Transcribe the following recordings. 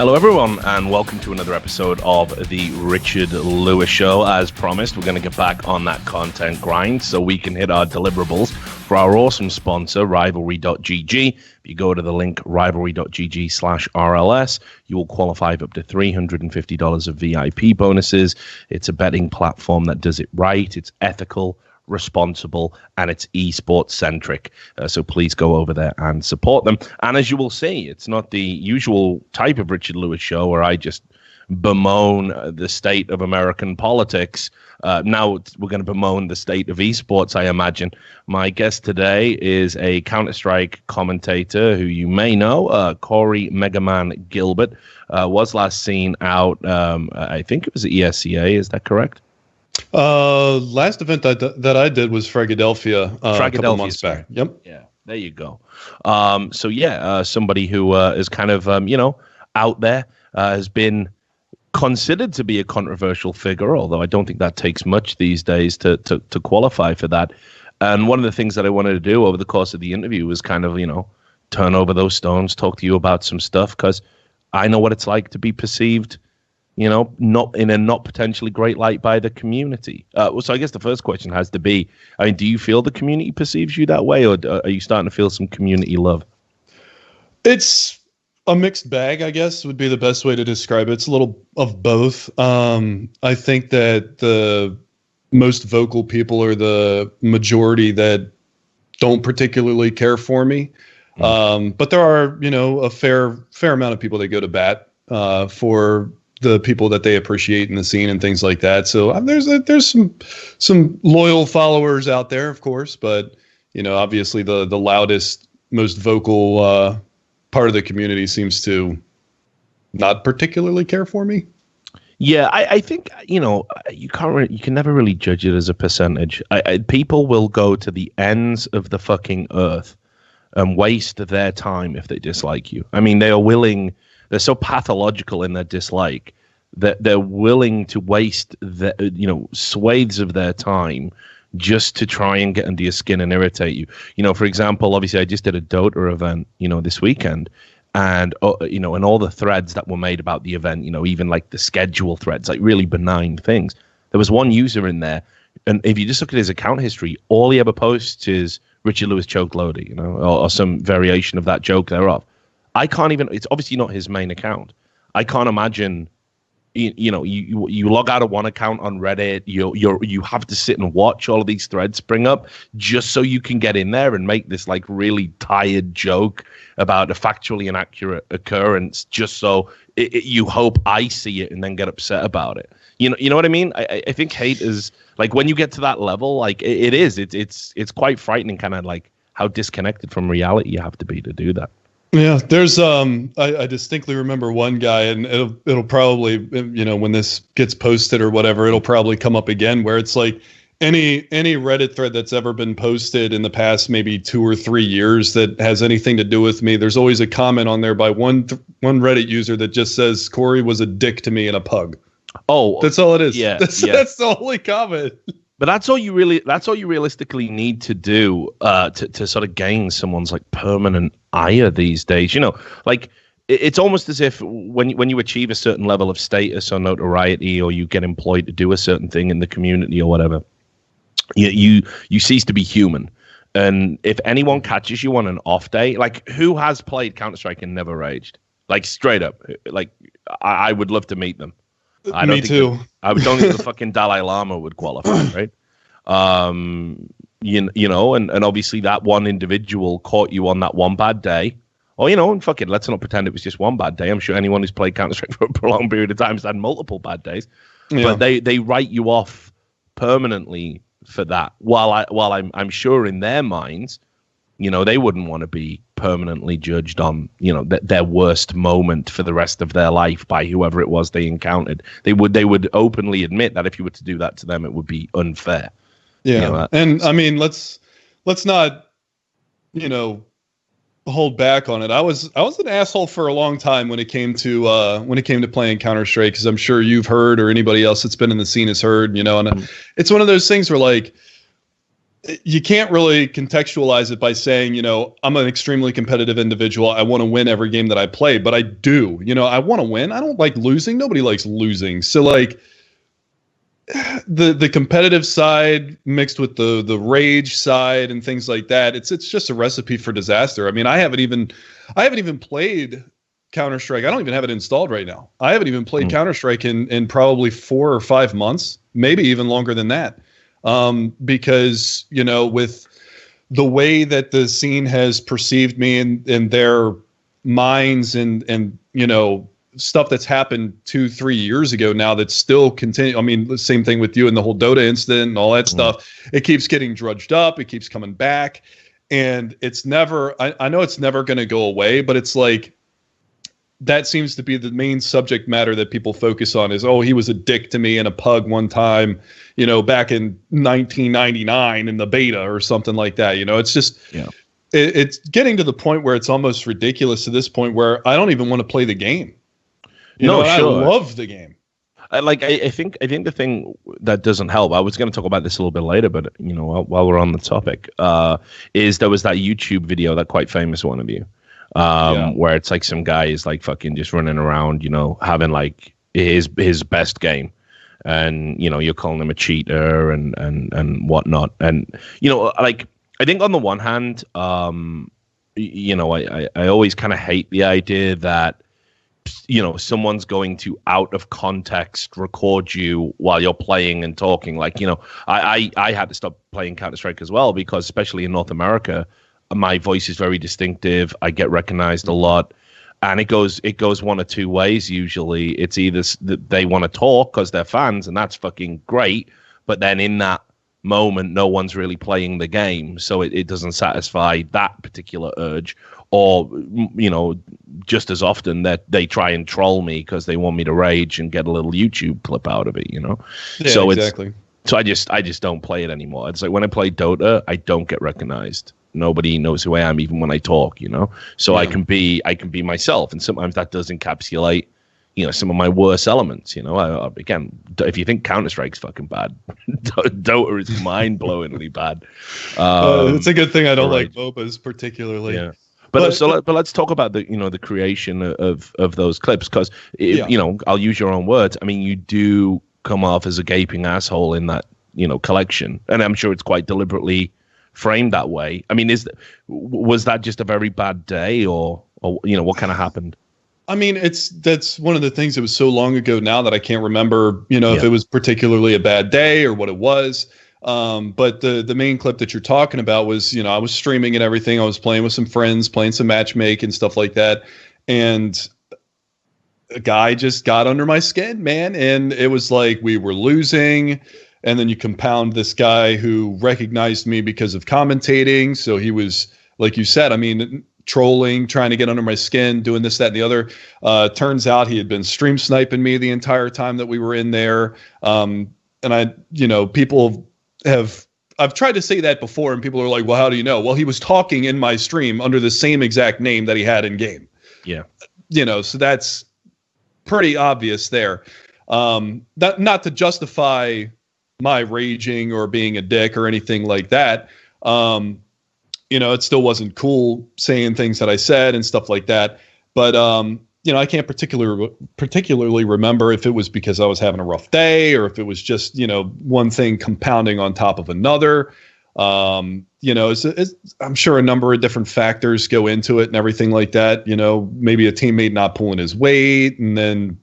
Hello, everyone, and welcome to another episode of the Richard Lewis Show. As promised, we're going to get back on that content grind so we can hit our deliverables for our awesome sponsor, Rivalry.gg. If you go to the link rivalry.gg/RLS, you will qualify for up to $350 of VIP bonuses. It's a betting platform that does it right. It's ethical, responsible, and it's esports centric, so please go over there and support them. And as you will see, it's not the usual type of Richard Lewis show where I just bemoan the state of American politics. Now we're going to bemoan the state of esports, I imagine. My guest today is a Counter-Strike commentator who you may know, Cory Megaman Gilbert. Was last seen out, I think it was at ESCA, is that correct? Last event that I did was Philadelphia a couple months back. Yep. Yeah, there you go. Somebody who is kind of out there, has been considered to be a controversial figure, although I don't think that takes much these days to qualify for that. And one of the things that I wanted to do over the course of the interview was kind of, turn over those stones, talk to you about some stuff, because I know what it's like to be perceived not in a not potentially great light by the community. So I guess the first question has to be, do you feel the community perceives you that way, or are you starting to feel some community love? It's a mixed bag, I guess, would be the best way to describe it. It's a little of both. I think that the most vocal people are the majority that don't particularly care for me. But there are, a fair amount of people that go to bat for the people that they appreciate in the scene and things like that. So there's some loyal followers out there, of course, but obviously the loudest, most vocal part of the community seems to not particularly care for me. Yeah, I think you can never really judge it as a percentage. People will go to the ends of the fucking earth and waste their time if they dislike you. I mean, they are willing. They're so pathological in their dislike that they're willing to waste swathes of their time just to try and get under your skin and irritate you. For example, obviously I just did a Dota event, this weekend, and and all the threads that were made about the event, even like the schedule threads, like really benign things. There was one user in there, and if you just look at his account history, all he ever posts is Richard Lewis choke loader, or some variation of that joke thereof. I can't even. It's obviously not his main account. I can't imagine. You log out of one account on Reddit. You have to sit and watch all of these threads spring up just so you can get in there and make this like really tired joke about a factually inaccurate occurrence, just so you hope I see it and then get upset about it. You know what I mean? I think hate is like when you get to that level, like it's quite frightening, kind of like how disconnected from reality you have to be to do that. Yeah, there's I distinctly remember one guy, and it'll probably when this gets posted or whatever, it'll probably come up again, where it's like any Reddit thread that's ever been posted in the past maybe 2 or 3 years that has anything to do with me, there's always a comment on there by one Reddit user that just says Cory was a dick to me in a pug. Oh, that's all it is. Yeah, that's the only comment. But that's all you realistically need to do to sort of gain someone's like permanent ire these days. Like it's almost as if when you achieve a certain level of status or notoriety, or you get employed to do a certain thing in the community or whatever, you cease to be human. And if anyone catches you on an off day, like who has played Counter-Strike and never raged? Like straight up, like I would love to meet them. Me too. I don't think the fucking Dalai Lama would qualify, right? And obviously that one individual caught you on that one bad day. Or, and fuck it, let's not pretend it was just one bad day. I'm sure anyone who's played Counter-Strike for a prolonged period of time has had multiple bad days. Yeah. But they write you off permanently for that. While I'm sure in their minds, they wouldn't want to be permanently judged on, their worst moment for the rest of their life by whoever it was they encountered. They would openly admit that if you were to do that to them, it would be unfair. Yeah. And I mean, let's not, hold back on it. I was an asshole for a long time when it came to playing Counter-Strike, because I'm sure you've heard, or anybody else that's been in the scene has heard, and it's one of those things where like you can't really contextualize it by saying, I'm an extremely competitive individual. I want to win every game that I play, but I do. I want to win. I don't like losing. Nobody likes losing. So like the competitive side mixed with the rage side and things like that, it's just a recipe for disaster. I mean, I haven't even played Counter-Strike. I don't even have it installed right now. I haven't even played Counter-Strike in probably 4 or 5 months, maybe even longer than that. Because, with the way that the scene has perceived me in their minds and stuff that's happened 2-3 years ago now that's still continue. I mean, the same thing with you and the whole Dota incident and all that stuff. It keeps getting drudged up. It keeps coming back. And it's never, I know it's never going to go away, but it's like, that seems to be the main subject matter that people focus on is, he was a dick to me and a pug one time, back in 1999 in the beta or something like that. It's just, it's getting to the point where it's almost ridiculous to this point where I don't even want to play the game. Sure. I love the game. I think the thing that doesn't help, I was going to talk about this a little bit later, but while we're on the topic, is there was that YouTube video, that quite famous one of you, where it's like some guy is like fucking just running around, having like his best game, and you're calling him a cheater and whatnot, and like I think on the one hand, I always kind of hate the idea that someone's going to out of context record you while you're playing and talking. Like I had to stop playing Counter-Strike as well, because especially in North America, my voice is very distinctive. I get recognized a lot, and it goes one or two ways. Usually it's either they want to talk because they're fans, and that's fucking great, but then in that moment no one's really playing the game, so it doesn't satisfy that particular urge. Or just as often that they try and troll me because they want me to rage and get a little YouTube clip out of it. Yeah, so exactly. So I just don't play it anymore. It's like when I play Dota, I don't get recognized. Nobody knows who I am, even when I talk. So I can be myself, and sometimes that does encapsulate some of my worst elements. Again, if you think Counter-Strike's fucking bad, Dota is mind-blowingly bad. It's a good thing I don't like MOBAs particularly. Yeah. But let's talk about the creation of those clips, because I'll use your own words. I mean, you do come off as a gaping asshole in that collection, and I'm sure it's quite deliberately framed that way. I mean, was that just a very bad day, or what kind of happened? I mean, that's one of the things that was so long ago now that I can't remember, if it was particularly a bad day or what it was. But the main clip that you're talking about was, I was streaming and everything. I was playing with some friends, playing some matchmake and stuff like that. And a guy just got under my skin, man. And it was like we were losing. And then you compound this guy who recognized me because of commentating. So he was, like you said, I mean, trolling, trying to get under my skin, doing this, that, and the other. Turns out he had been stream sniping me the entire time that we were in there. And people I've tried to say that before, and people are like, well, how do you know? Well, he was talking in my stream under the same exact name that he had in game. Yeah. So that's pretty obvious there. Not to justify my raging or being a dick or anything like that. It still wasn't cool saying things that I said and stuff like that. But, I can't particularly remember if it was because I was having a rough day or if it was just, one thing compounding on top of another. I'm sure a number of different factors go into it and everything like that. Maybe a teammate not pulling his weight, and then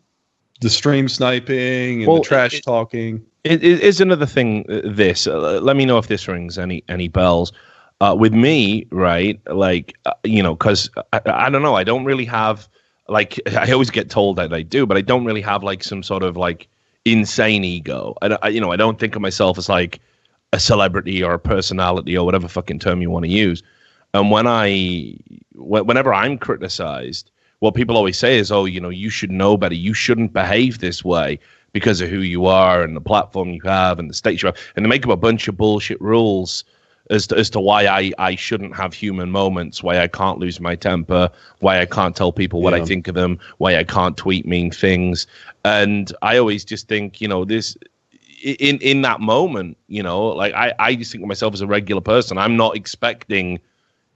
the stream sniping and the trash talking. It is another thing. Let me know if this rings any bells. With me, right? Like, because I don't know. I don't really have, like, I always get told that I do, but I don't really have like some sort of like insane ego. I don't think of myself as like a celebrity or a personality or whatever fucking term you want to use. And whenever I'm criticized, what people always say is, you should know better. You shouldn't behave this way because of who you are and the platform you have and the stakes you have. And they make up a bunch of bullshit rules as to why I shouldn't have human moments, why I can't lose my temper, why I can't tell people what I think of them, why I can't tweet mean things. And I always just think, in that moment, you know, like I just think of myself as a regular person. I'm not expecting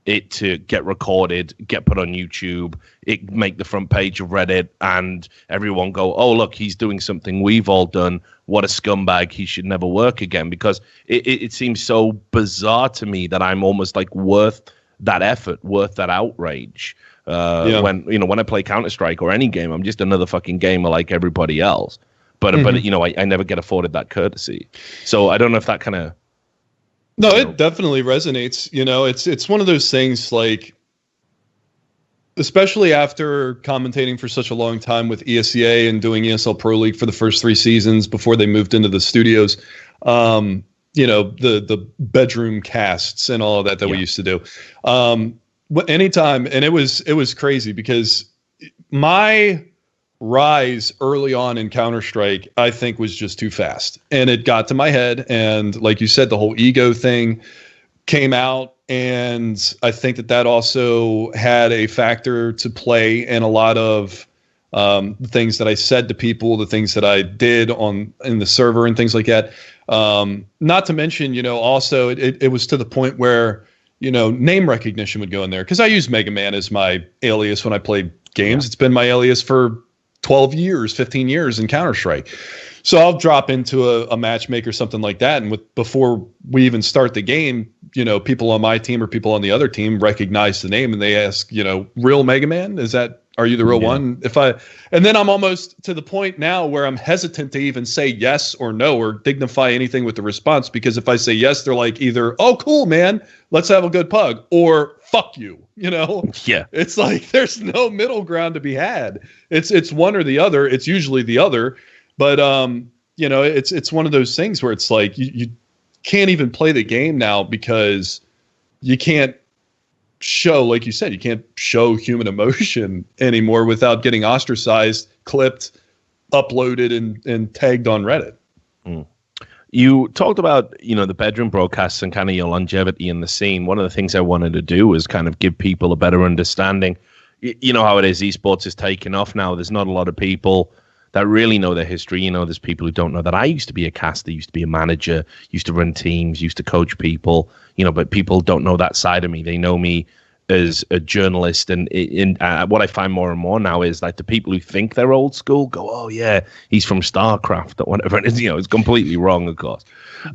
it to get recorded, get put on YouTube, it make the front page of Reddit, and everyone go, oh, look, he's doing something we've all done. What a scumbag. He should never work again. Because it seems so bizarre to me that I'm almost like worth that effort, worth that outrage. When I play Counter-Strike or any game, I'm just another fucking gamer like everybody else. But you know, I never get afforded that courtesy. So I don't know if that kind of... No, it definitely resonates. You know, it's one of those things, like, especially after commentating for such a long time with ESEA and doing ESL Pro League for the first 3 seasons before they moved into the studios, you know, the bedroom casts and all of that we used to do. Anytime, and it was crazy because my rise early on in Counter-Strike, I think, was just too fast, and it got to my head. And like you said, the whole ego thing came out, and I think that also had a factor to play in a lot of the things that I said to people, the things that I did in the server and things like that. Not to mention, you know, also it was to the point where, you know, name recognition would go in there, because I use Mega Man as my alias when I play games. It's been my alias for 12 years, 15 years in Counter-Strike. So I'll drop into a matchmaker, something like that. And before we even start the game, you know, people on my team or people on the other team recognize the name and they ask, you know, real Mega Man? Are you the real one? And then I'm almost to the point now where I'm hesitant to even say yes or no or dignify anything with the response, because if I say yes, they're like either, oh, cool, man, let's have a good pug, or fuck you, you know? Yeah. It's like there's no middle ground to be had. It's one or the other. It's usually the other. But you know, it's one of those things where it's like you can't even play the game now because you can't show, like you said, you can't show human emotion anymore without getting ostracized, clipped, uploaded, and tagged on Reddit. You talked about, you know, the bedroom broadcasts and kind of your longevity in the scene. One of the things I wanted to do was kind of give people a better understanding. You know how it is, esports is taking off now. There's not a lot of people that really know their history. You know, there's people who don't know that I used to be a caster, used to be a manager, used to run teams, used to coach people, you know, but people don't know that side of me. They know me as a journalist. And what I find more and more now is like the people who think they're old school go, oh yeah, he's from StarCraft or whatever it is. You know, it's completely wrong, of course.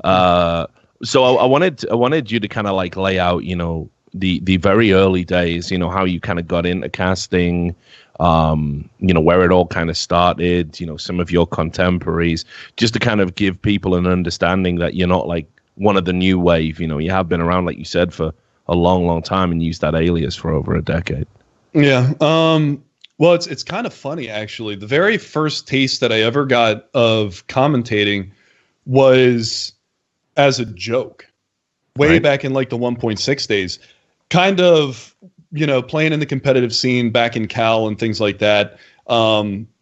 So I wanted you to kind of like lay out, you know, the very early days, you know, how you kind of got into casting, you know, where it all kind of started, you know, some of your contemporaries, just to kind of give people an understanding that you're not like one of the new wave. You know, you have been around, like you said, for a long, long time and used that alias for over a decade. Yeah. Well, it's kind of funny, actually. The very first taste that I ever got of commentating was as a joke way back in like the 1.6 days, kind of, you know, playing in the competitive scene back in Cal and things like that,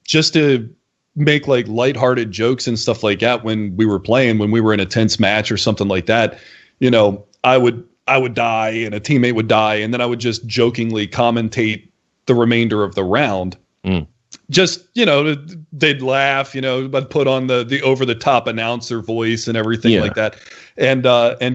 just to make like lighthearted jokes and stuff like that when we were playing, when we were in a tense match or something like that. You know, I would die and a teammate would die, and then I would just jokingly commentate the remainder of the round. Just, you know, they'd laugh, you know, but put on the over-the-top announcer voice and everything like that, and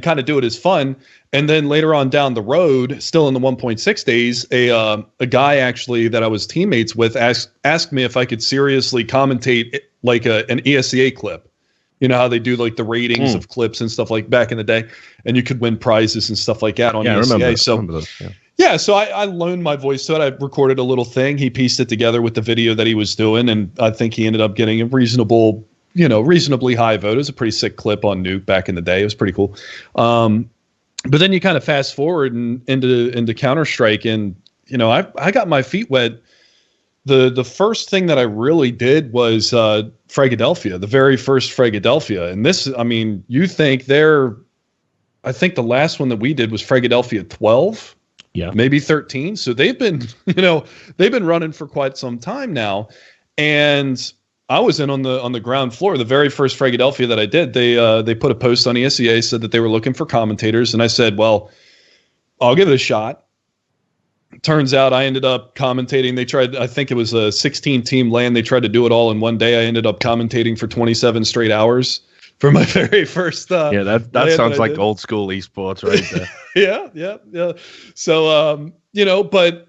kind of do it as fun. And then later on down the road, still in the 1.6 days, a guy actually that I was teammates with asked me if I could seriously commentate like an ESEA clip. You know how they do like the ratings of clips and stuff like back in the day, and you could win prizes and stuff like that on ESEA. I remember those, so I loaned my voice to it. I recorded a little thing. He pieced it together with the video that he was doing, and I think he ended up getting a reasonably high vote. It was a pretty sick clip on Nuke back in the day. It was pretty cool. But then you kind of fast forward into Counter-Strike, and you know, I got my feet wet. The first thing that I really did was Fragadelphia, the very first Fragadelphia. And this, I mean, you think I think the last one that we did was Fragadelphia 12, maybe 13. So they've been running for quite some time now. And I was in on the ground floor. The very first Fragadelphia that I did, they put a post on ESEA, said that they were looking for commentators, and I said, well, I'll give it a shot. Turns out I ended up commentating. They tried, I think it was a 16-team LAN. They tried to do it all in one day. I ended up commentating for 27 straight hours for my very first. Yeah, that sounds like old school esports right there. yeah. So, but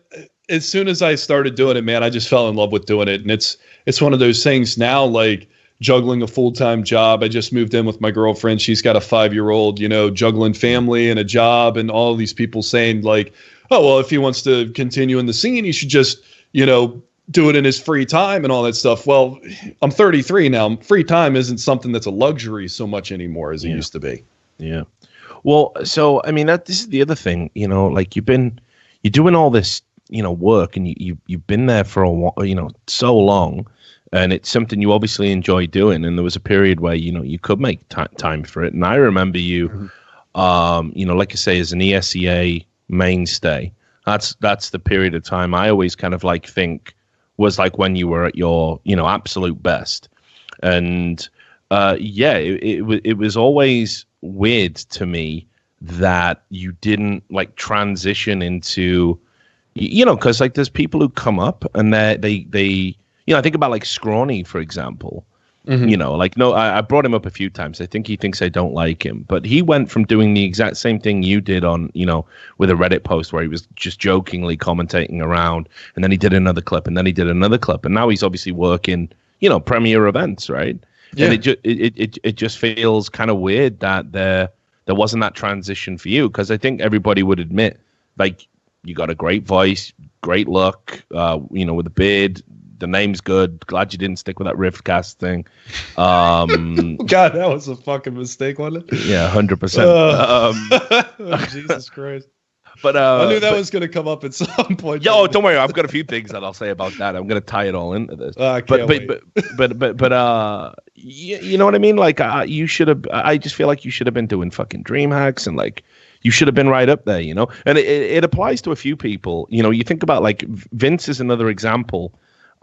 as soon as I started doing it, man, I just fell in love with doing it. And it's one of those things now, like juggling a full-time job. I just moved in with my girlfriend. She's got a 5-year-old, juggling family and a job, and all these people saying like, oh, well, if he wants to continue in the scene, he should just, do it in his free time and all that stuff. Well, I'm 33 now. Free time isn't something that's a luxury so much anymore as it used to be. Yeah. Well, so, I mean, this is the other thing, like you're doing all this, work, and you've been there for a while, so long, and it's something you obviously enjoy doing. And there was a period where, you could make time for it. And I remember you, like I say, as an ESEA mainstay, that's the period of time I always kind of like think was like when you were at your, absolute best. And it was always weird to me that you didn't like transition into, because like there's people who come up and they I think about like Scrawny, for example. I brought him up a few times. I think he thinks I don't like him, but he went from doing the exact same thing you did on, with a Reddit post where he was just jokingly commentating around, and then he did another clip, and then he did another clip, and now he's obviously working, premier events, right? Yeah. And it just feels kind of weird that there wasn't that transition for you, because I think everybody would admit, like, you got a great voice, great look, with a beard. The name's good. Glad you didn't stick with that Riftcast thing. God, that was a fucking mistake, wasn't it? Yeah, 100%. Jesus Christ. But I knew that was going to come up at some point. Yo, don't worry. I've got a few things that I'll say about that. I'm going to tie it all into this. But you know what I mean? Like, you should have. I just feel like you should have been doing fucking dream hacks, and like you should have been right up there. And it applies to a few people. You think about like Vince is another example.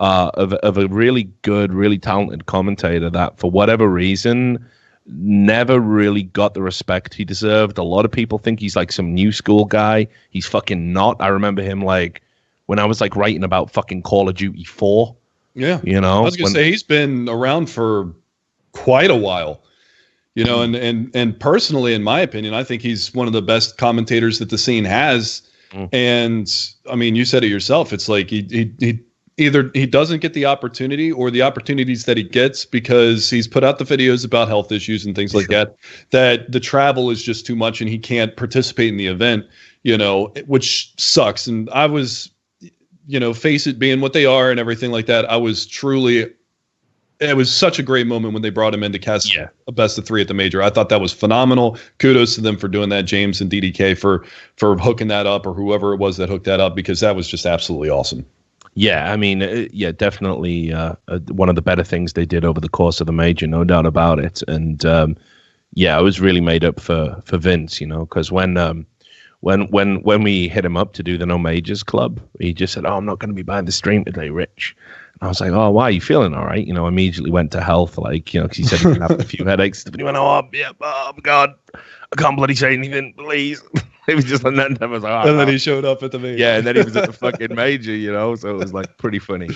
Of a really good, really talented commentator that, for whatever reason, never really got the respect he deserved. A lot of people think he's like some new school guy. He's fucking not. I remember him like when I was like writing about fucking Call of Duty 4. Yeah. I was going to say he's been around for quite a while. And personally, in my opinion, I think he's one of the best commentators that the scene has. And I mean, you said it yourself. It's like he either he doesn't get the opportunity, or the opportunities that he gets because he's put out the videos about health issues and things like that the travel is just too much and he can't participate in the event, which sucks. And I was, face it being what they are and everything like that. It was such a great moment when they brought him in to cast a best of 3 at the major. I thought that was phenomenal. Kudos to them for doing that, James and DDK for hooking that up, or whoever it was that hooked that up, because that was just absolutely awesome. Yeah, I mean, definitely one of the better things they did over the course of the major, no doubt about it. And I was really made up for Vince, because when we hit him up to do the No Majors Club, he just said, "Oh, I'm not going to be buying the stream today, Rich." And I was like, "Oh, why are you feeling all right?" Immediately went to health, because he said he could have a few headaches. But he went, "Oh, yeah, oh God, I can't bloody say anything, please." It was just, and then I was like, and then he showed up at the major. Yeah, and then he was at the fucking major, so it was like pretty funny.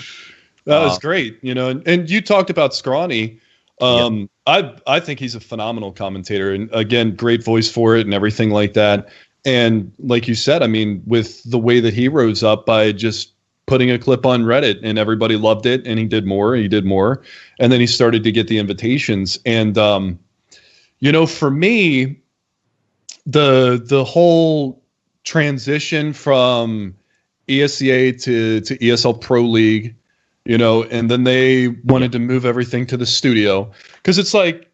That was great, and you talked about Scrawny. I think he's a phenomenal commentator, and again, great voice for it and everything like that. And like you said, I mean, with the way that he rose up by just putting a clip on Reddit, and everybody loved it, and he did more, and then he started to get the invitations. And for me, the whole transition from ESEA to ESL Pro League, and then they wanted to move everything to the studio, because it's like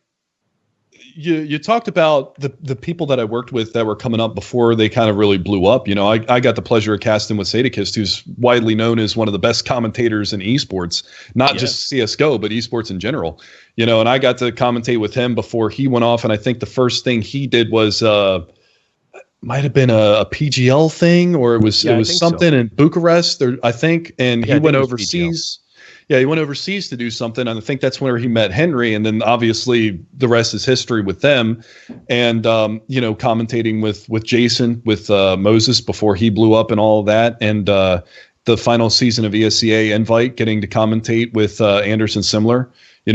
you talked about the people that I worked with that were coming up before they kind of really blew up. I got the pleasure of casting with Sadakist, who's widely known as one of the best commentators in esports, not just CSGO, but esports in general. And I got to commentate with him before he went off. And I think the first thing he did was might have been a PGL thing, or it was something in Bucharest, I think. And he went overseas. Yeah, he went overseas to do something, and I think that's where he met Henry, and then obviously the rest is history with them. And commentating with Jason, with Moses before he blew up and all of that, and the final season of ESEA Invite, getting to commentate with Anderson Simler,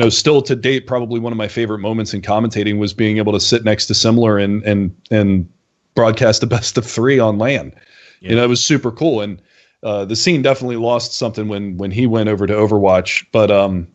still to date, probably one of my favorite moments in commentating was being able to sit next to Similar and broadcast the best of 3 on LAN. Yeah. It was super cool. And the scene definitely lost something when he went over to Overwatch. But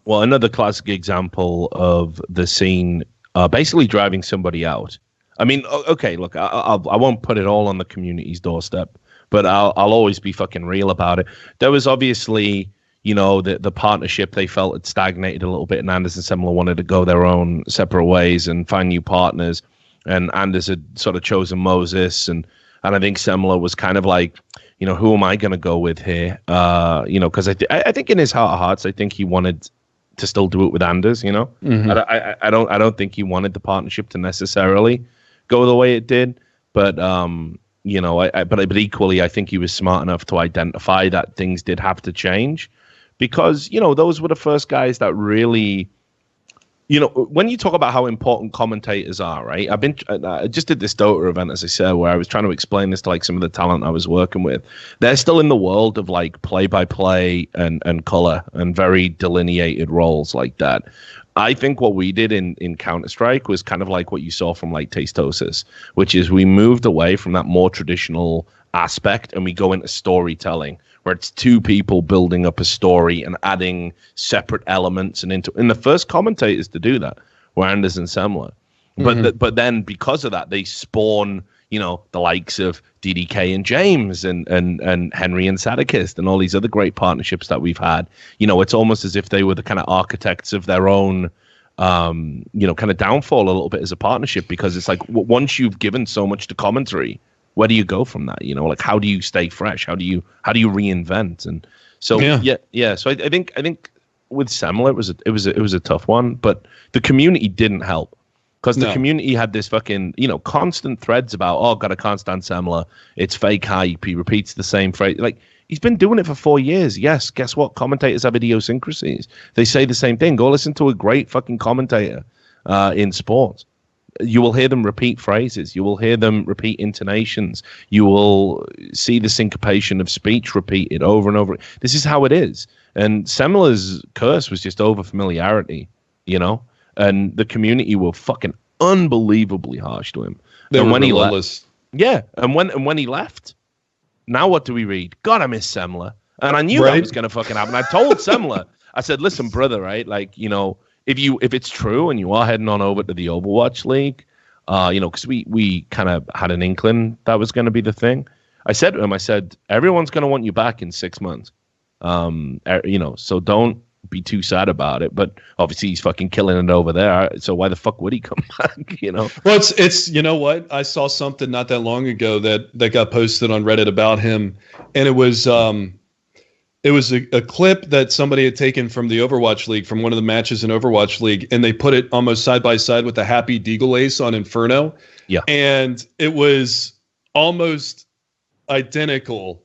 well, another classic example of the scene basically driving somebody out. I mean, okay, look, I won't put it all on the community's doorstep, but I'll always be fucking real about it. There was obviously, the partnership they felt had stagnated a little bit, and Anders and Semler wanted to go their own separate ways and find new partners. And Anders had sort of chosen Moses, and I think Semler was kind of like, who am I going to go with here? Because I think in his heart of hearts, I think he wanted to still do it with Anders. Mm-hmm. I don't think he wanted the partnership to necessarily go the way it did, but but equally, I think he was smart enough to identify that things did have to change, because those were the first guys that really, when you talk about how important commentators are, right? I just did this Dota event, as I said, where I was trying to explain this to like some of the talent I was working with. They're still in the world of like play-by-play and color and very delineated roles like that. I think what we did in Counter-Strike was kind of like what you saw from like Tastosis, which is we moved away from that more traditional aspect and we go into storytelling, where it's 2 people building up a story and adding separate elements and the first commentators to do that were Anders and Semler. But then because of that, they spawn, the likes of DDK and James and Henry and Sadikist and all these other great partnerships that we've had. It's almost as if they were the kind of architects of their own, kind of downfall a little bit as a partnership, because it's like once you've given so much to commentary, where do you go from that? Like how do you stay fresh? How do you reinvent? And so yeah. So I think with Semler it was a tough one, but the community didn't help. Because the community had this fucking, constant threads about, got a constant Semler. It's fake hype. He repeats the same phrase. Like, he's been doing it for 4 years. Yes, guess what? Commentators have idiosyncrasies. They say the same thing. Go listen to a great fucking commentator in sports. You will hear them repeat phrases. You will hear them repeat intonations. You will see the syncopation of speech repeated over and over. This is how it is. And Semler's curse was just over familiarity, And the community were fucking unbelievably harsh to him. They were when relentless. And when he left, now what do we read? God, I miss Semler. And I knew that was going to fucking happen. I told Semler, I said, listen, brother, right? Like, if it's true and you are heading on over to the Overwatch League, because we kind of had an inkling that was going to be the thing. I said to him, everyone's going to want you back in 6 months. So don't be too sad about it, but obviously he's fucking killing it over there, so why the fuck would he come back? Well, it's you know what, I saw something not that long ago that got posted on Reddit about him, and it was a clip that somebody had taken from the Overwatch League, from one of the matches in Overwatch League, and they put it almost side by side with the Happy Deagle Ace on Inferno. Yeah, and it was almost identical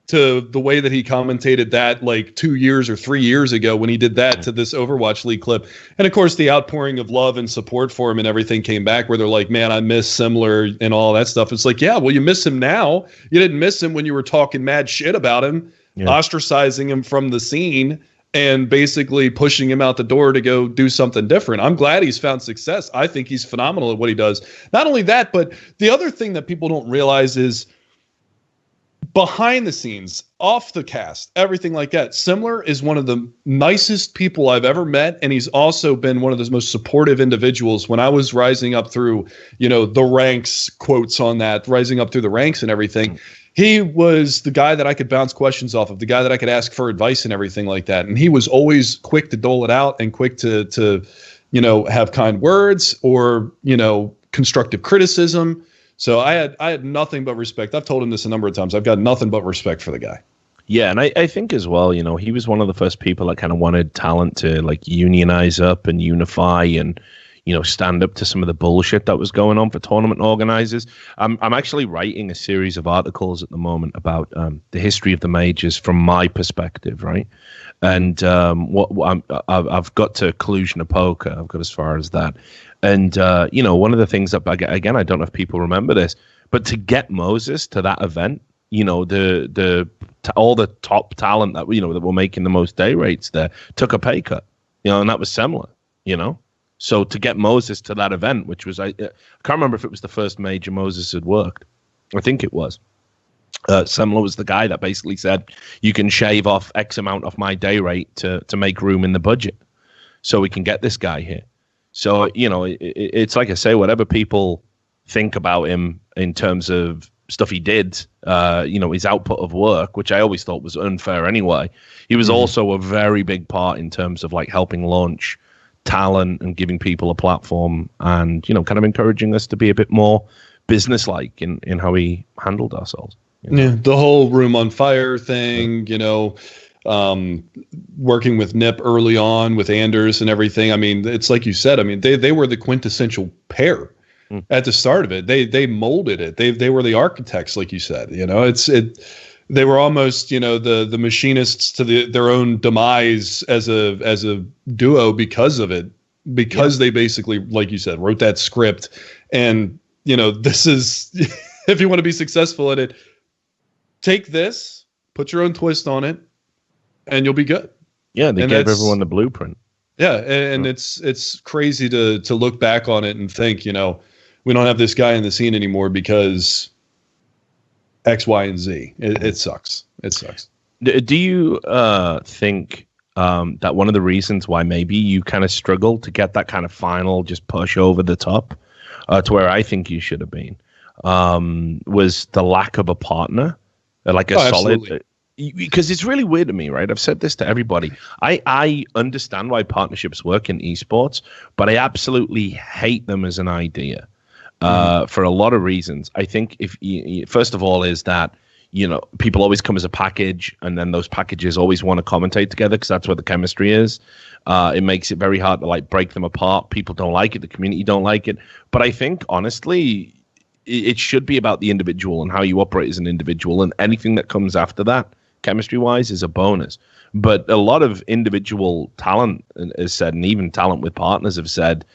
to the way that he commentated that like 2 years or 3 years ago when he did that to this Overwatch League clip. And of course, the outpouring of love and support for him and everything came back, where they're like, man, I miss Semler and all that stuff. It's like, yeah, well, you miss him now. You didn't miss him when you were talking mad shit about him, ostracizing him from the scene and basically pushing him out the door to go do something different. I'm glad he's found success. I think he's phenomenal at what he does. Not only that, but the other thing that people don't realize is, behind the scenes, off the cast, everything like that, Semler is one of the nicest people I've ever met, and he's also been one of the most supportive individuals when I was rising up through, the ranks, quotes on that, rising up through the ranks and everything. He was the guy that I could bounce questions off of, the guy that I could ask for advice and everything like that. And he was always quick to dole it out and quick to have kind words or, constructive criticism. So I had nothing but respect. I've told him this a number of times. I've got nothing but respect for the guy. Yeah, and I think as well, he was one of the first people that kind of wanted talent to like unionize up and unify and, stand up to some of the bullshit that was going on for tournament organizers. I'm actually writing a series of articles at the moment about the history of the majors from my perspective, right? And I've got to Cluj-Napoca. I've got as far as that. And, one of the things that, again, I don't know if people remember this, but to get Moses to that event, all the top talent that, that were making the most day rates there took a pay cut. and that was Semler, So to get Moses to that event, which was, I can't remember if it was the first major Moses had worked. I think it was. Semler was the guy that basically said, you can shave off X amount of my day rate to make room in the budget so we can get this guy here. So, it's like I say, whatever people think about him in terms of stuff he did, his output of work, which I always thought was unfair anyway. He was also a very big part in terms of like helping launch talent and giving people a platform and, kind of encouraging us to be a bit more businesslike in how we handled ourselves. Yeah, the whole Room on Fire thing, working with Nip early on with Anders and everything. I mean, it's like you said, I mean, they were the quintessential pair at the start of it. They molded it. They were the architects, like you said, they were almost, the machinists to their own demise as a duo because of it, because they basically, like you said, wrote that script. And, this is, if you want to be successful at it, take this, put your own twist on it, and you'll be good. Yeah, they gave everyone the blueprint. Yeah, and it's crazy to look back on it and think, we don't have this guy in the scene anymore because X, Y, and Z. It sucks. It sucks. Do you think that one of the reasons why maybe you kind of struggled to get that kind of final just push over the top to where I think you should have been was the lack of a partner, like a solid... Absolutely. Because it's really weird to me, right? I've said this to everybody. I understand why partnerships work in esports, but I absolutely hate them as an idea for a lot of reasons. I think first of all is that, people always come as a package, and then those packages always want to commentate together because that's where the chemistry is. It makes it very hard to like break them apart. People don't like it. The community don't like it. But I think, honestly, it should be about the individual and how you operate as an individual, and anything that comes after that, chemistry-wise, is a bonus. But a lot of individual talent has said, and even talent with partners have said,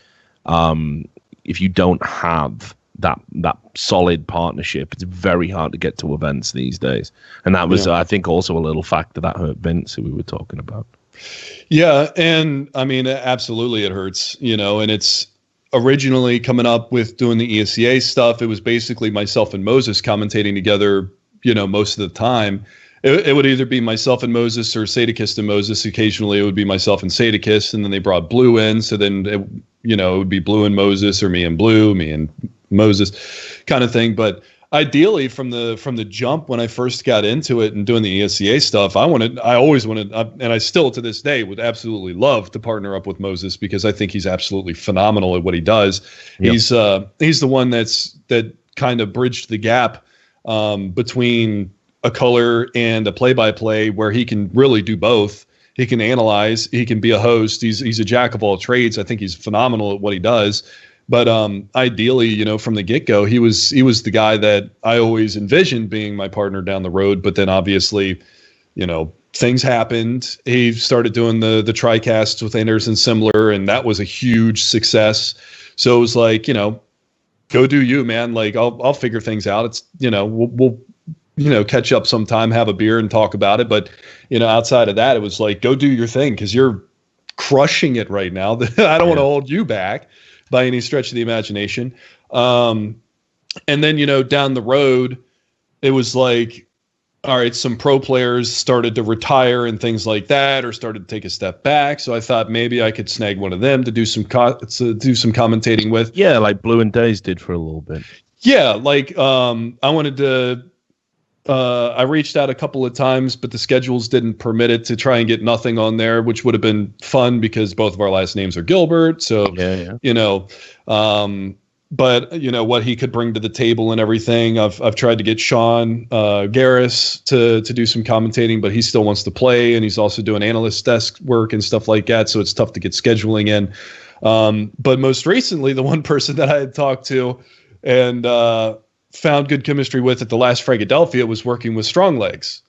if you don't have that solid partnership, it's very hard to get to events these days. And that was, I think, also a little factor that hurt Vince, who we were talking about. Yeah, and I mean, absolutely it hurts, and it's originally coming up with doing the ESEA stuff. It was basically myself and Moses commentating together, most of the time. It would either be myself and Moses or Sadakist and Moses. Occasionally, it would be myself and Sadakist, and then they brought Blue in. So then, it would be Blue and Moses, or me and Blue, me and Moses, kind of thing. But ideally, from the jump when I first got into it and doing the ESEA stuff, I always wanted, and I still to this day would absolutely love to partner up with Moses because I think he's absolutely phenomenal at what he does. Yep. He's the one that kind of bridged the gap between a color and a play-by-play, where he can really do both. He can analyze, he can be a host. He's a jack of all trades. I think he's phenomenal at what he does. But ideally, from the get-go, he was the guy that I always envisioned being my partner down the road. But then obviously, things happened. He started doing the TriCasts with Anders and Similar, and that was a huge success. So it was like, go do you, man. Like I'll figure things out. It's, we'll catch up sometime, have a beer and talk about it. But, outside of that, it was like, go do your thing because you're crushing it right now. I don't want to hold you back by any stretch of the imagination. And then, down the road, it was like, all right, some pro players started to retire and things like that, or started to take a step back. So I thought maybe I could snag one of them to do some commentating with. Yeah, like Blue and Days did for a little bit. Yeah, like I wanted to. I reached out a couple of times, but the schedules didn't permit it, to try and get nothing on there, which would have been fun because both of our last names are Gilbert. So, but what he could bring to the table and everything. I've tried to get Sean Garris to do some commentating, but he still wants to play, and he's also doing analyst desk work and stuff like that. So it's tough to get scheduling in. But most recently, the one person that I had talked to and found good chemistry with at the last Philadelphia was working with Strong Legs,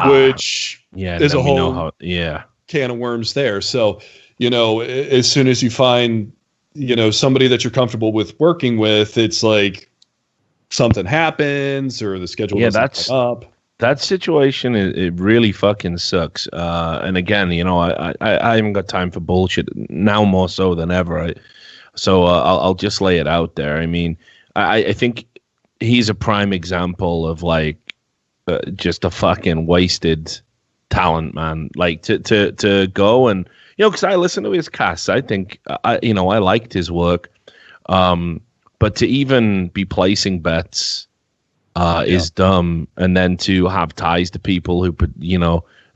which is a whole can of worms there. So, as soon as you find, somebody that you're comfortable with working with, it's like something happens or the schedule doesn't come up. That situation, it really fucking sucks. And again, I haven't got time for bullshit now more so than ever. So I'll just lay it out there. I mean, I think he's a prime example of like just a fucking wasted talent, man. Like to go and because I listen to his casts, I think I liked his work, but to even be placing bets is dumb, and then to have ties to people who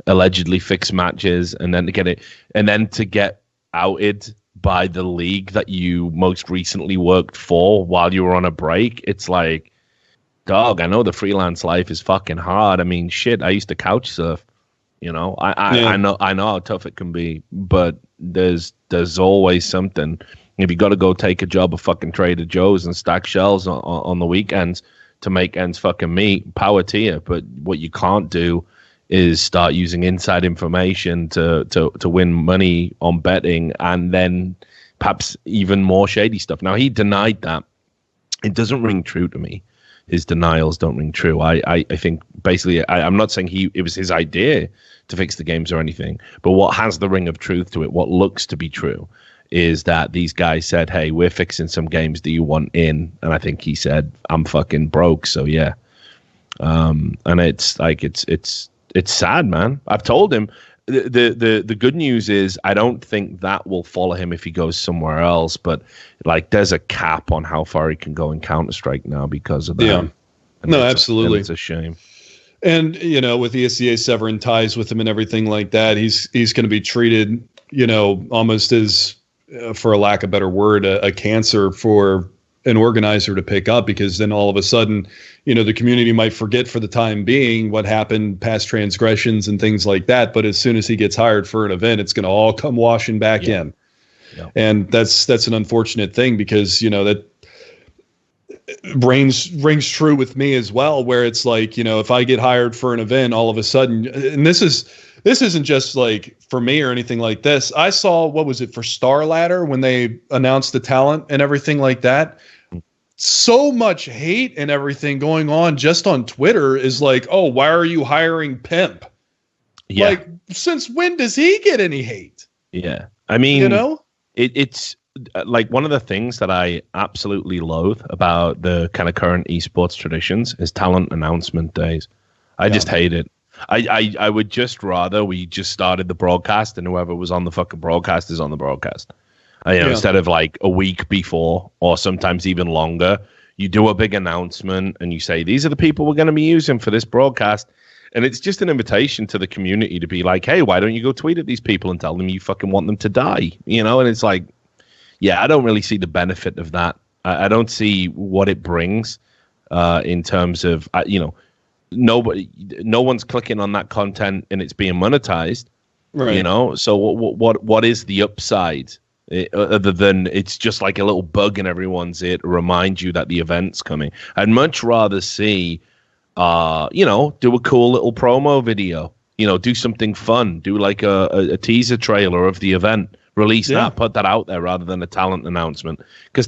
allegedly fix matches, and then to get outed by the league that you most recently worked for while you were on a break. It's like, dog, I know the freelance life is fucking hard. I mean, shit, I used to couch surf. I know how tough it can be, but there's always something. If you got to go take a job at fucking Trader Joe's and stack shelves on the weekends to make ends fucking meet, power to you. But what you can't do is start using inside information to win money on betting, and then perhaps even more shady stuff. Now, he denied that. It doesn't ring true to me. His denials don't ring true. I think basically, I'm not saying it was his idea to fix the games or anything, but what has the ring of truth to it, what looks to be true, is that these guys said, hey, we're fixing some games, do you want in? And I think he said, I'm fucking broke, so yeah. And it's like, it's sad, man. I've told him, the good news is I don't think that will follow him if he goes somewhere else, but like there's a cap on how far he can go in Counter-Strike now because of that. Yeah. No, absolutely. It's a shame. And, with the ESEA severing ties with him and everything like that, he's going to be treated, almost as, for a lack of a better word, a cancer for an organizer to pick up, because then all of a sudden, the community might forget for the time being what happened, past transgressions and things like that. But as soon as he gets hired for an event, it's going to all come washing back in. Yeah. And that's an unfortunate thing, because, that rings true with me as well, where it's like, if I get hired for an event, all of a sudden, and this isn't just like for me or anything like this. I saw, what was it, for Star Ladder when they announced the talent and everything like that. So much hate and everything going on just on Twitter is like, oh, why are you hiring Pimp? Yeah. Like, since when does he get any hate? Yeah. I mean, it's like one of the things that I absolutely loathe about the kind of current esports traditions is talent announcement days. I just hate it. I would just rather we just started the broadcast and whoever was on the fucking broadcast is on the broadcast. Instead of like a week before or sometimes even longer, you do a big announcement and you say, these are the people we're going to be using for this broadcast. And it's just an invitation to the community to be like, hey, why don't you go tweet at these people and tell them you fucking want them to die? And it's like, yeah, I don't really see the benefit of that. I don't see what it brings in terms of, no one's clicking on that content and it's being monetized, right? So what is the upside? Other than it's just like a little bug in everyone's ear to remind you that the event's coming. I'd much rather see, do a cool little promo video, do something fun, do like a teaser trailer of the event, release that, put that out there rather than a talent announcement. Because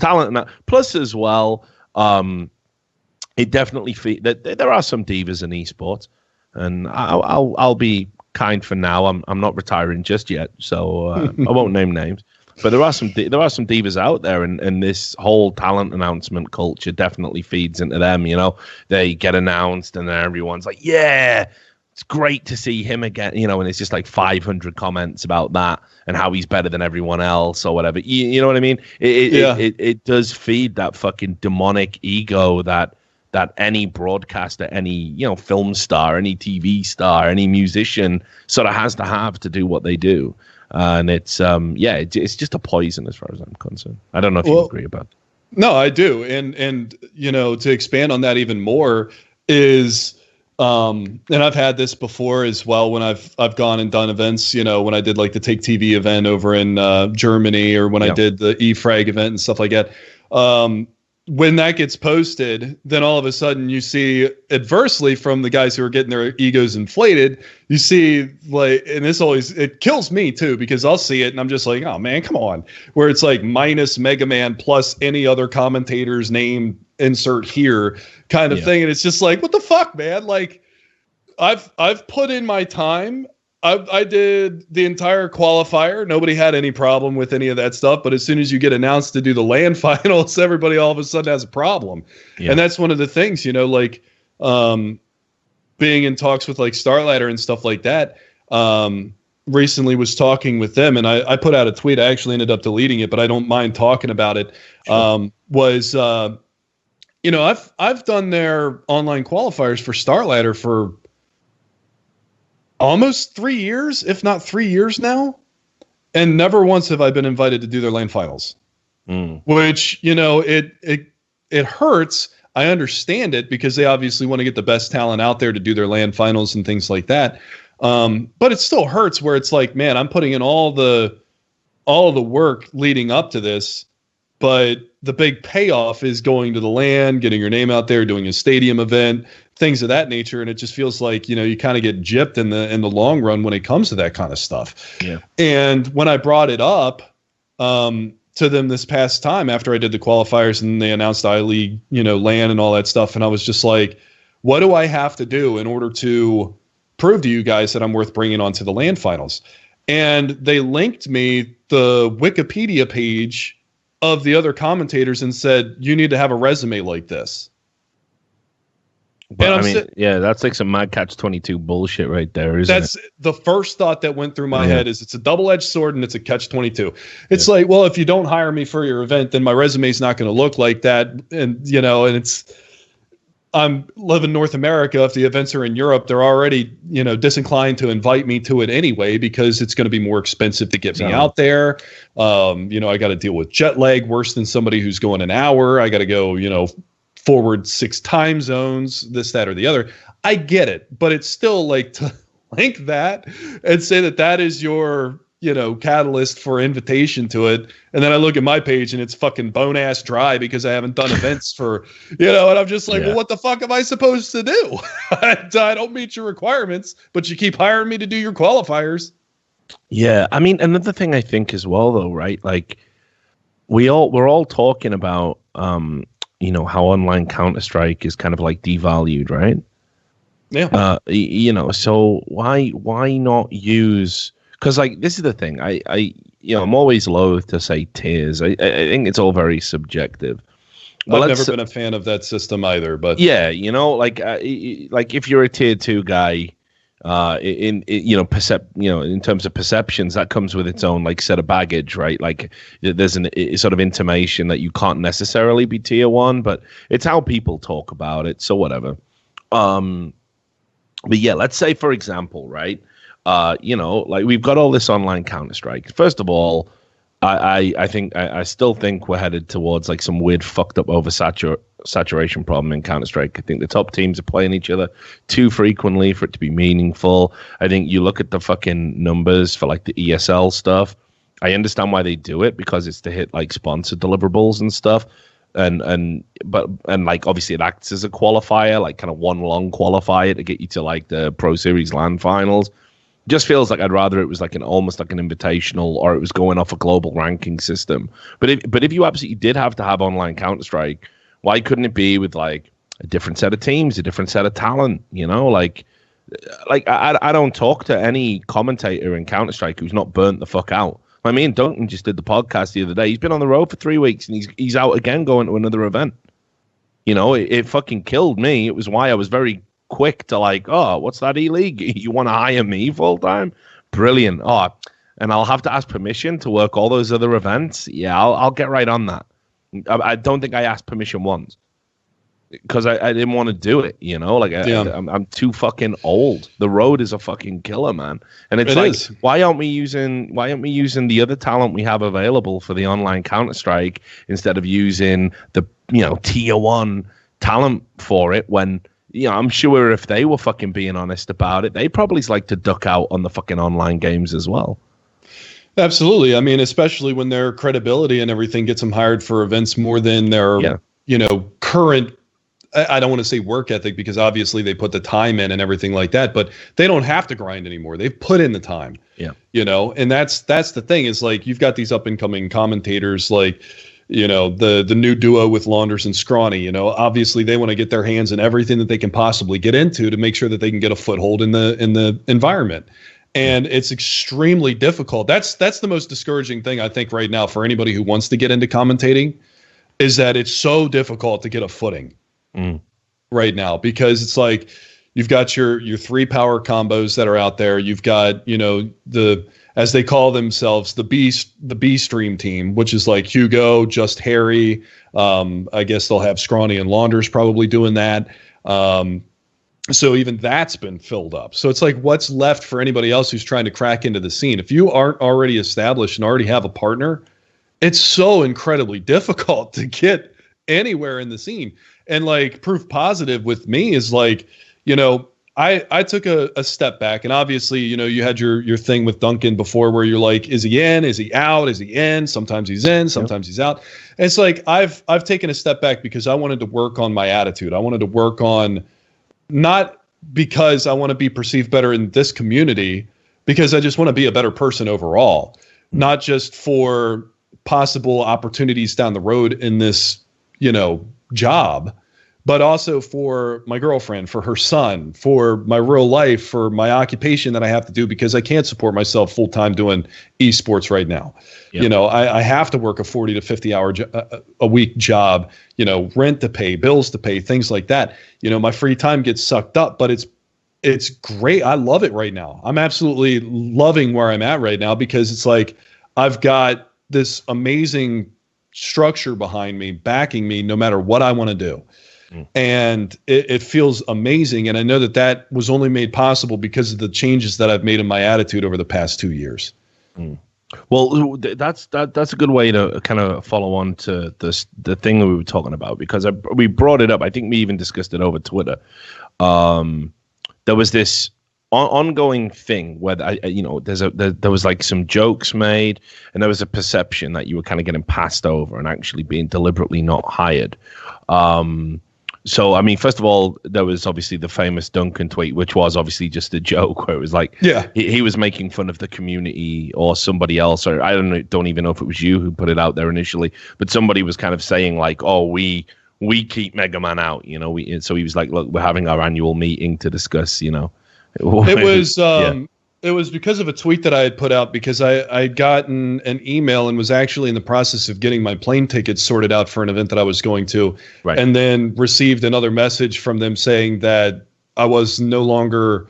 plus as well, it definitely that there are some divas in esports, and I'll be kind for now. I'm not retiring just yet, so I won't name names. But there are some divas out there, and this whole talent announcement culture definitely feeds into them. They get announced, and then everyone's like, "Yeah, it's great to see him again." And it's just like 500 comments about that and how he's better than everyone else or whatever. You know what I mean? It does feed that fucking demonic ego that any broadcaster, any film star, any TV star, any musician sort of has to have to do what they do. And it's it's just a poison as far as I'm concerned. I don't know if you agree about that. No, I do. And to expand on that even more is and I've had this before as well when I've gone and done events, when I did like the Take TV event over in Germany, or when I did the eFrag event and stuff like that. When that gets posted, then all of a sudden you see adversely from the guys who are getting their egos inflated, you see like, and it kills me too, because I'll see it and I'm just like, oh man, come on. Where it's like minus Mega Man plus any other commentator's name insert here kind of thing. And it's just like, what the fuck, man? Like, I've put in my time. I did the entire qualifier. Nobody had any problem with any of that stuff. But as soon as you get announced to do the land finals, everybody all of a sudden has a problem. Yeah. And that's one of the things, like being in talks with like Starladder and stuff like that. Recently was talking with them, and I put out a tweet. I actually ended up deleting it, but I don't mind talking about it. Sure. I've done their online qualifiers for Starladder for almost 3 years, if not 3 years now. And never once have I been invited to do their lane finals, which, it hurts. I understand it because they obviously want to get the best talent out there to do their land finals and things like that. But it still hurts where it's like, man, I'm putting in all the work leading up to this, but the big payoff is going to the land, getting your name out there, doing a stadium event, things of that nature. And it just feels like, you kind of get gypped in the long run when it comes to that kind of stuff. Yeah. And when I brought it up, to them this past time after I did the qualifiers and they announced iLeague, land and all that stuff. And I was just like, what do I have to do in order to prove to you guys that I'm worth bringing onto the land finals? And they linked me the Wikipedia page of the other commentators and said, you need to have a resume like this. But that's like some Mad Catch 22 bullshit right there, isn't it? That's the first thought that went through my head is it's a double-edged sword and it's a catch 22. It's like, well, if you don't hire me for your event, then my resume is not going to look like that. And, and it's, I'm living in North America. If the events are in Europe, they're already, disinclined to invite me to it anyway, because it's going to be more expensive to get me out there. I got to deal with jet lag worse than somebody who's going an hour. I got to go, forward 6 time zones, this, that, or the other. I get it, but it's still like to link that and say that is your, catalyst for invitation to it. And then I look at my page and it's fucking bone ass dry because I haven't done events for, and I'm just like, well, what the fuck am I supposed to do? I don't meet your requirements, but you keep hiring me to do your qualifiers. Yeah. I mean, another thing I think as well though, right? Like we're all talking about, how online Counter-Strike is kind of like devalued, right? Yeah. So why not use, because like this is the thing, I'm always loath to say tiers. I think it's all very subjective. Well, I've never been a fan of that system either, but yeah, like if you're a tier 2 guy, in terms of perceptions, that comes with its own like set of baggage, right? Like there's a sort of intimation that you can't necessarily be tier 1, but it's how people talk about it. So whatever. But yeah, let's say for example, right? Like we've got all this online Counter-Strike. First of all, I still think we're headed towards like some weird fucked up saturation problem in Counter-Strike. I think the top teams are playing each other too frequently for it to be meaningful. I think you look at the fucking numbers for like the ESL stuff. I understand why they do it because it's to hit like sponsored deliverables and stuff. And like obviously it acts as a qualifier, like kind of one long qualifier to get you to like the Pro Series LAN finals. Just feels like I'd rather it was like almost like an invitational, or it was going off a global ranking system. But if you absolutely did have to have online Counter-Strike, why couldn't it be with like a different set of teams, a different set of talent? Like I don't talk to any commentator in Counter-Strike who's not burnt the fuck out. I mean, Duncan just did the podcast the other day. He's been on the road for 3 weeks and he's out again going to another event. It fucking killed me. It was why I was very quick to like, oh, what's that E-League? You want to hire me full time? Brilliant. Oh, and I'll have to ask permission to work all those other events. Yeah, I'll get right on that. I don't think I asked permission once because I didn't want to do it. I'm too fucking old. The road is a fucking killer, man. And it's why aren't we using the other talent we have available for the online Counter-Strike instead of using the tier 1 talent for it when I'm sure if they were fucking being honest about it, they probably like to duck out on the fucking online games as well. Absolutely. I mean, especially when their credibility and everything gets them hired for events more than their, current, I don't want to say work ethic because obviously they put the time in and everything like that, but they don't have to grind anymore. They've put in the time, yeah. And that's the thing is like, you've got these up and coming commentators like, the new duo with Launders and Scrawny. Obviously they want to get their hands in everything that they can possibly get into to make sure that they can get a foothold in the environment. And it's extremely difficult. That's the most discouraging thing, I think, right now for anybody who wants to get into commentating, is that it's so difficult to get a footing right now, because it's like you've got your 3 power combos that are out there. You've got, as they call themselves, the B stream team, which is like Hugo, Just Harry. I guess they'll have Scrawny and Launders probably doing that. So even that's been filled up. So it's like, what's left for anybody else who's trying to crack into the scene? If you aren't already established and already have a partner, it's so incredibly difficult to get anywhere in the scene. And like proof positive with me is like, I took a step back, and obviously, you had your thing with Duncan before where you're like, is he in? Is he out? Is he in? Sometimes he's in, sometimes he's out. And it's like, I've taken a step back because I wanted to work on my attitude. I wanted to work on, not because I want to be perceived better in this community, because I just want to be a better person overall, not just for possible opportunities down the road in this, job, but also for my girlfriend, for her son, for my real life, for my occupation that I have to do, because I can't support myself full time doing esports right now. Yep. I have to work a 40 to 50 hour a week job, rent to pay, bills to pay, things like that. My free time gets sucked up, but it's great. I love it right now. I'm absolutely loving where I'm at right now, because it's like I've got this amazing structure behind me, backing me no matter what I want to do. And it feels amazing. And I know that was only made possible because of the changes that I've made in my attitude over the past 2 years. Well, that's a good way to kind of follow on to the thing that we were talking about, because we brought it up. I think we even discussed it over Twitter. There was this ongoing thing where there was like some jokes made, and there was a perception that you were kind of getting passed over and actually being deliberately not hired. So, I mean, first of all, there was obviously the famous Duncan tweet, which was obviously just a joke, where it was like, he was making fun of the community or somebody else, or I don't even know if it was you who put it out there initially, but somebody was kind of saying like, oh, we keep Mega Man out, so he was like, look, we're having our annual meeting to discuss, It was because of a tweet that I had put out, because I'd gotten an email and was actually in the process of getting my plane tickets sorted out for an event that I was going to, right. And then received another message from them saying that I was no longer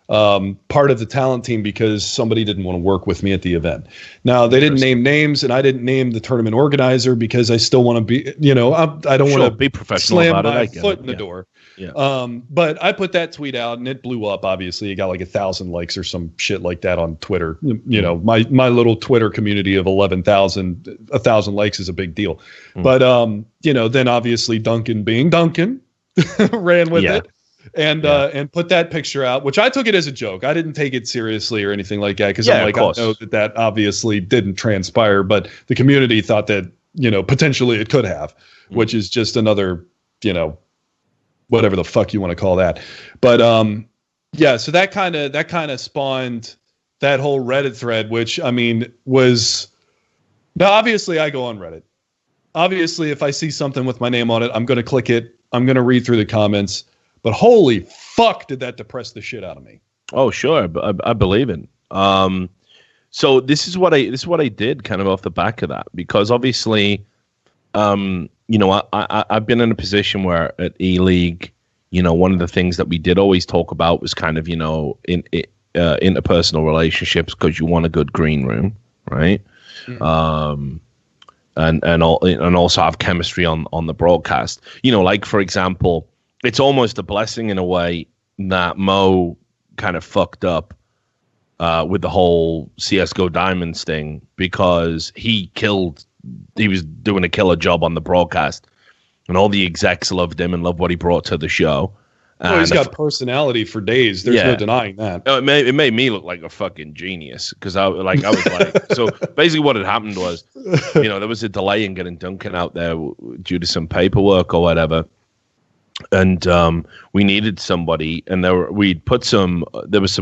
part of the talent team because somebody didn't want to work with me at the event. Now, they didn't name names, and I didn't name the tournament organizer because I still want to be, I don't want to be professional slam about my it. foot in the door. Yeah. But I put that tweet out and it blew up. Obviously, it got like 1,000 likes or some shit like that on Twitter. My little Twitter community of 11,000, 1,000 likes is a big deal. But then obviously Duncan being Duncan ran with it. And put that picture out, which I took it as a joke. I didn't take it seriously or anything like that, because I'm like, I know that obviously didn't transpire, but the community thought that, potentially it could have, which is just another, whatever the fuck you want to call that. But so that kind of spawned that whole Reddit thread, which I mean was, now obviously I go on Reddit. Obviously, if I see something with my name on it, I'm going to click it. I'm going to read through the comments. But holy fuck, did that depress the shit out of me? Oh, sure, I believe it. So this is what I did kind of off the back of that, because obviously, I've been in a position where at E-League, one of the things that we did always talk about was kind of, interpersonal relationships, because you want a good green room, right? Mm-hmm. And also have chemistry on the broadcast. Like for example, it's almost a blessing in a way that Mo kind of fucked up with the whole CSGO Diamonds thing, because he was doing a killer job on the broadcast, and all the execs loved him and loved what he brought to the show. Oh, he's got personality for days. There's no denying that. It made me look like a fucking genius, because I was like, so basically what had happened was, there was a delay in getting Duncan out there due to some paperwork or whatever. And we needed somebody, and there was some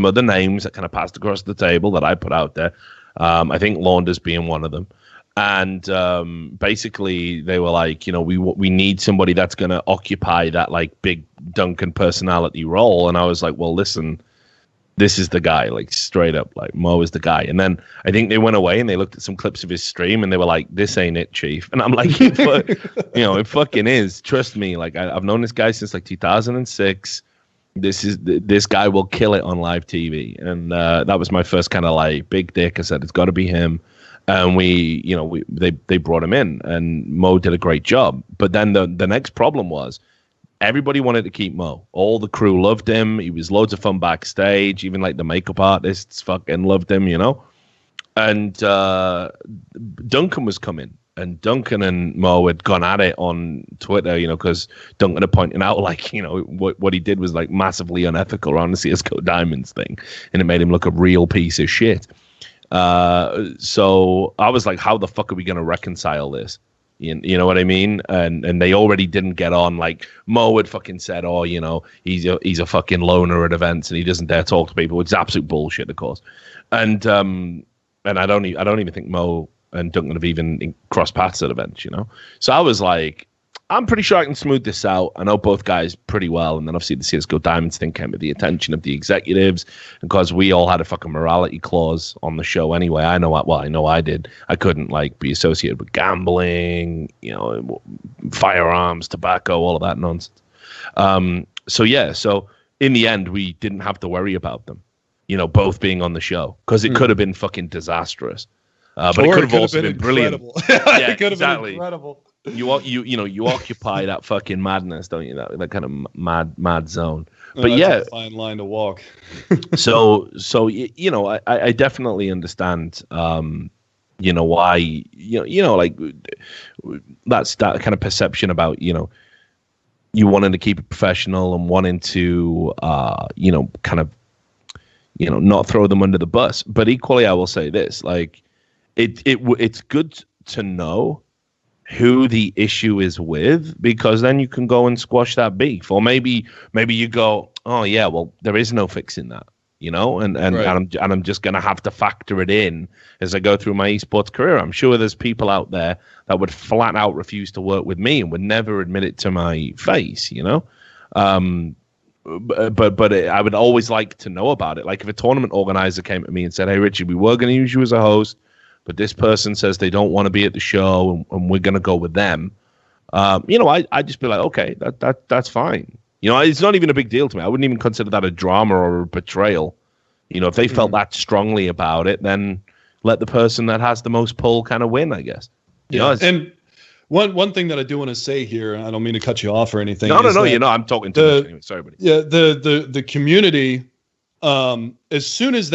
other names that kind of passed across the table that I put out there. I think Launders being one of them. And basically they were like, you know, we need somebody that's going to occupy that like big Duncan personality role. And I was like, well, listen, this is the guy, like straight up, like Mo is the guy. And then I think they went away and they looked at some clips of his stream and they were like, this ain't it, Chief. And I'm like, you know, it fucking is. Trust me. Like I've known this guy since like 2006. This guy will kill it on live TV. And that was my first kind of like big dick. I said, it's got to be him. And they brought him in, and Mo did a great job. But then the next problem was everybody wanted to keep Mo. All the crew loved him. He was loads of fun backstage. Even like the makeup artists fucking loved him, you know. And Duncan was coming, and Duncan and Mo had gone at it on Twitter, you know, because Duncan had pointed out like, you know, what he did was like massively unethical around the CS:GO Diamonds thing, and it made him look a real piece of shit. So I was like, how the fuck are we going to reconcile this? You know what I mean? And they already didn't get on. Like Mo had fucking said, oh, you know, he's a fucking loner at events and he doesn't dare talk to people, which is absolute bullshit, of course. And I don't even think Mo and Duncan have even crossed paths at events, you know? So I was like, I'm pretty sure I can smooth this out. I know both guys pretty well. And then obviously the CS:GO Diamonds thing came with the attention of the executives. And because we all had a fucking morality clause on the show anyway, I know I did. I couldn't like be associated with gambling, you know, firearms, tobacco, all of that nonsense. So in the end, we didn't have to worry about them, you know, both being on the show, because it could have been fucking disastrous. But it could have also been brilliant. Yeah, it could have been incredible. You occupy that fucking madness, don't you? That kind of mad zone. But that's a fine line to walk. so you know, I definitely understand. You know why like that's that kind of perception about, you know, you wanting to keep it professional and wanting to you know, kind of, you know, not throw them under the bus. But equally, I will say this: like it's good to know who the issue is with, because then you can go and squash that beef. Or maybe you go, oh yeah, well, there is no fixing that, you know, and right. I'm just gonna have to factor it in as I go through my esports career. I'm sure there's people out there that would flat out refuse to work with me and would never admit it to my face, you know. But I would always like to know about it. Like if a tournament organizer came to me and said, hey Richard, we were going to use you as a host, but this person says they don't want to be at the show, and we're going to go with them. You know, I'd just be like, okay, that's fine. You know, it's not even a big deal to me. I wouldn't even consider that a drama or a betrayal. You know, if they felt that strongly about it, then let the person that has the most pull kind of win, I guess. You know, and one thing that I do want to say here, I don't mean to cut you off or anything. No, you know, I'm talking too much anyway. Sorry, buddy. Yeah, the community, as soon as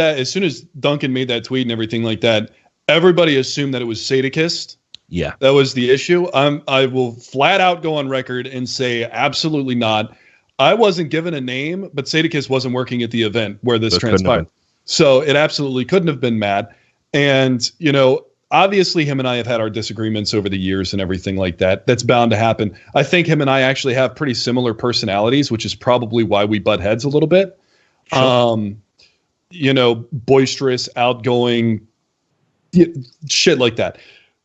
Duncan made that tweet and everything like that, everybody assumed that it was Sadakist. Yeah. That was the issue. I will flat out go on record and say absolutely not. I wasn't given a name, but Sadakist wasn't working at the event where this transpired. So it absolutely couldn't have been Matt. And, you know, obviously him and I have had our disagreements over the years and everything like that. That's bound to happen. I think him and I actually have pretty similar personalities, which is probably why we butt heads a little bit. Sure. You know, boisterous, outgoing, shit like that.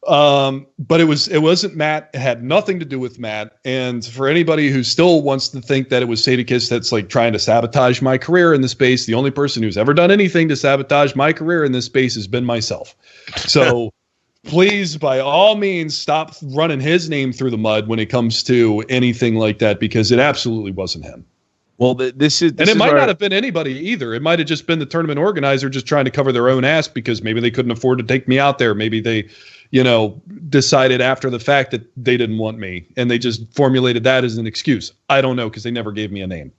But it wasn't Matt. It had nothing to do with Matt. And for anybody who still wants to think that it was Sadakist that's like trying to sabotage my career in the space, the only person who's ever done anything to sabotage my career in this space has been myself. So please, by all means, stop running his name through the mud when it comes to anything like that, because it absolutely wasn't him. Well, this is it might not have been anybody either. It might have just been the tournament organizer just trying to cover their own ass because maybe they couldn't afford to take me out there. Maybe they, you know, decided after the fact that they didn't want me and they just formulated that as an excuse. I don't know, because they never gave me a name.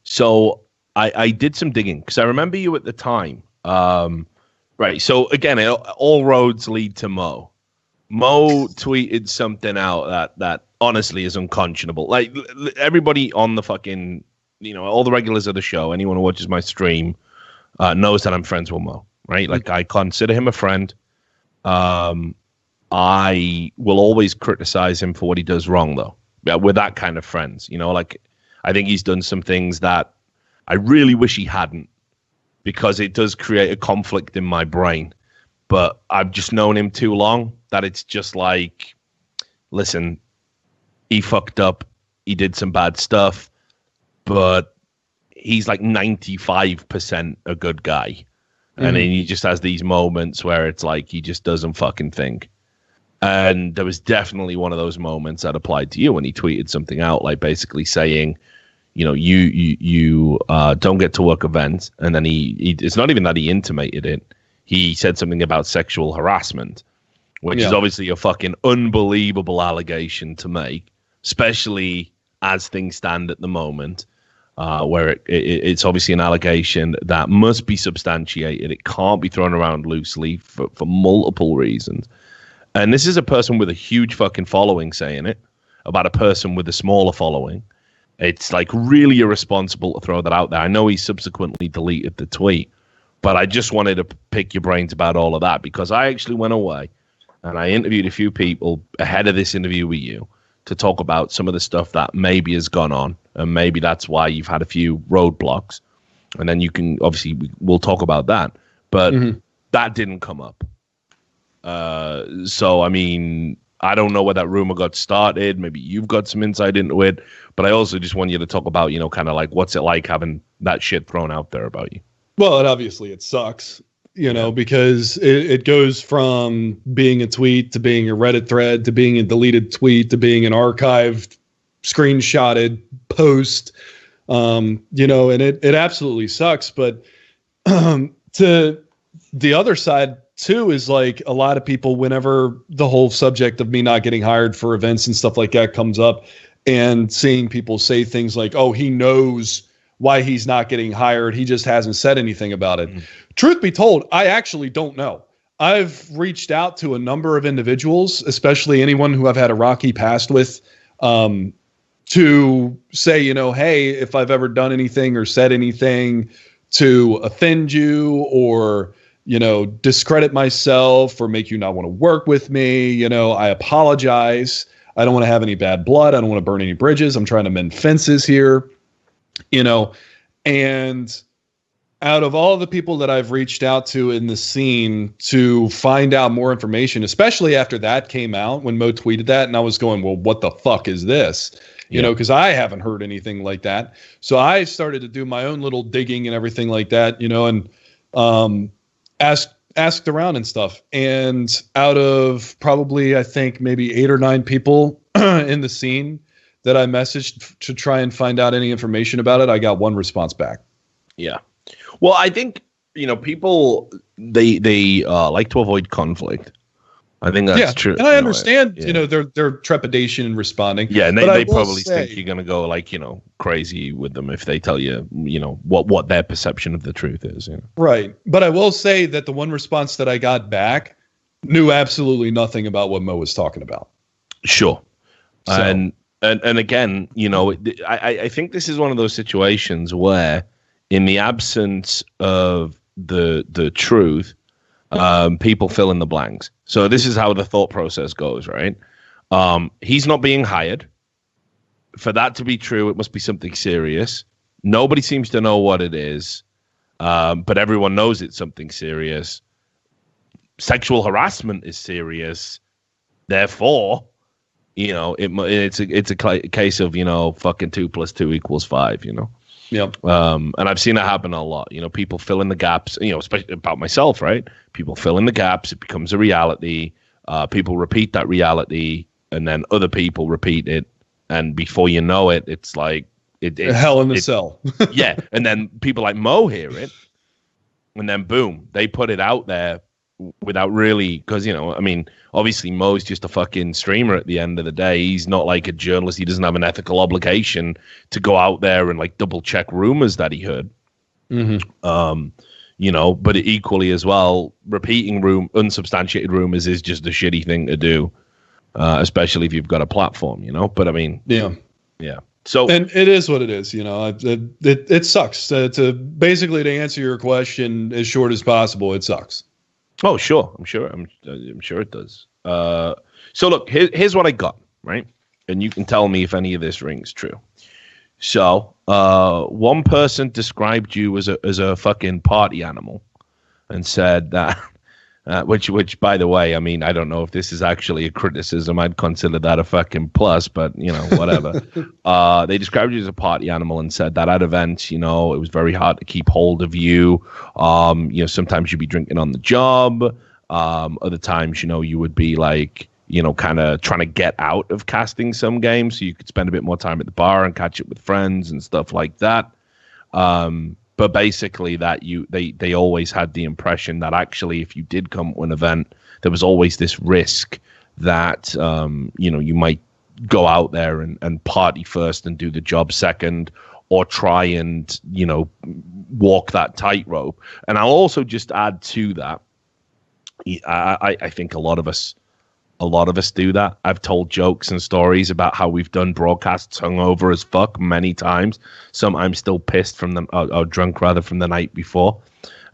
So I did some digging because I remember you at the time. Right. So again, all roads lead to Mo. Mo tweeted something out that honestly is unconscionable. Like everybody on the fucking, you know, all the regulars of the show, anyone who watches my stream knows that I'm friends with Mo, right? Like I consider him a friend. I will always criticize him for what he does wrong, though. We're that kind of friends, you know. Like I think he's done some things that I really wish he hadn't, because it does create a conflict in my brain. but I've just known him too long that it's just like, listen, he fucked up. He did some bad stuff, but he's like 95% a good guy. And then he just has these moments where it's like he just doesn't fucking think. And there was definitely one of those moments that applied to you when he tweeted something out, like basically saying, you know, you don't get to work events. And then he it's not even that he intimated it. He said something about sexual harassment, which is obviously a fucking unbelievable allegation to make, especially as things stand at the moment. Where it's obviously an allegation that must be substantiated. It can't be thrown around loosely for multiple reasons. And this is a person with a huge fucking following saying it about a person with a smaller following. It's like really irresponsible to throw that out there. I know he subsequently deleted the tweet, but I just wanted to pick your brains about all of that because I actually went away and I interviewed a few people ahead of this interview with you to talk about some of the stuff that maybe has gone on. And maybe that's why you've had a few roadblocks. And then you can, obviously, we'll talk about that. But that didn't come up. So, I mean, I don't know where that rumor got started. Maybe you've got some insight into it. But I also just want you to talk about, you know, kind of like what's it like having that shit thrown out there about you? Well, it sucks, you know, because it goes from being a tweet to being a Reddit thread to being a deleted tweet to being an archived, screenshotted post, you know, and it absolutely sucks. But to the other side, too, is like a lot of people, whenever the whole subject of me not getting hired for events and stuff like that comes up and seeing people say things like, oh, he knows why he's not getting hired. He just hasn't said anything about it. Truth be told, I actually don't know. I've reached out to a number of individuals, especially anyone who I've had a rocky past with, to say, you know, hey, if I've ever done anything or said anything to offend you or, you know, discredit myself or make you not want to work with me, you know, I apologize. I don't want to have any bad blood. I don't want to burn any bridges. I'm trying to mend fences here, you know, and out of all the people that I've reached out to in the scene to find out more information, especially after that came out when Mo tweeted that, and I was going, well, what the fuck is this? You know, because I haven't heard anything like that. So I started to do my own little digging and everything like that, you know, and asked around and stuff. And out of probably, I think, maybe 8 or 9 people in the scene that I messaged to try and find out any information about it, I got one response back. Yeah. Well, I think, you know, people, they like to avoid conflict. I think that's true. And I understand, you know, their trepidation in responding. Yeah, and they probably think you're going to go like, you know, crazy with them if they tell you, you know, what their perception of the truth is. You know? Right. But I will say that the one response that I got back knew absolutely nothing about what Mo was talking about. Sure. So. And again, you know, I think this is one of those situations where in the absence of the truth, people fill in the blanks. So this is how the thought process goes, right? He's not being hired. For that to be true, it must be something serious. Nobody seems to know what it is, but everyone knows it's something serious. Sexual harassment is serious. Therefore, you know, it's a case of, you know, fucking 2 + 2 = 5, you know? Yep. And I've seen it happen a lot. You know, people fill in the gaps, you know, especially about myself, right? People fill in the gaps. It becomes a reality. People repeat that reality, and then other people repeat it. And before you know it, it's like it's hell in the cell. Yeah. And then people like Mo hear it, and then boom, they put it out there without really, because, you know, I mean, obviously Mo's just a fucking streamer at the end of the day. He's not like a journalist. He doesn't have an ethical obligation to go out there and like double check rumors that he heard. You know, but equally as well, repeating unsubstantiated rumors is just a shitty thing to do, especially if you've got a platform, you know. But I mean, yeah. So, and it is what it is, you know. It sucks to basically, to answer your question as short as possible. It sucks. Oh, sure. I'm sure it does. So look, here's what I got, right? And you can tell me if any of this rings true. So, one person described you as a fucking party animal and said that Which, by the way, I mean, I don't know if this is actually a criticism. I'd consider that a fucking plus, but, you know, whatever. They described you as a party animal and said that at events, you know, it was very hard to keep hold of you. You know, sometimes you'd be drinking on the job. Other times, you know, you would be like, you know, kind of trying to get out of casting some games so you could spend a bit more time at the bar and catch up with friends and stuff like that. But basically, that they always had the impression that actually, if you did come to an event, there was always this risk that you know, you might go out there and party first and do the job second, or try and, you know, walk that tightrope. And I'll also just add to that, I think a lot of us do that. I've told jokes and stories about how we've done broadcasts hungover as fuck many times. Some I'm still pissed from them, or drunk rather, from the night before.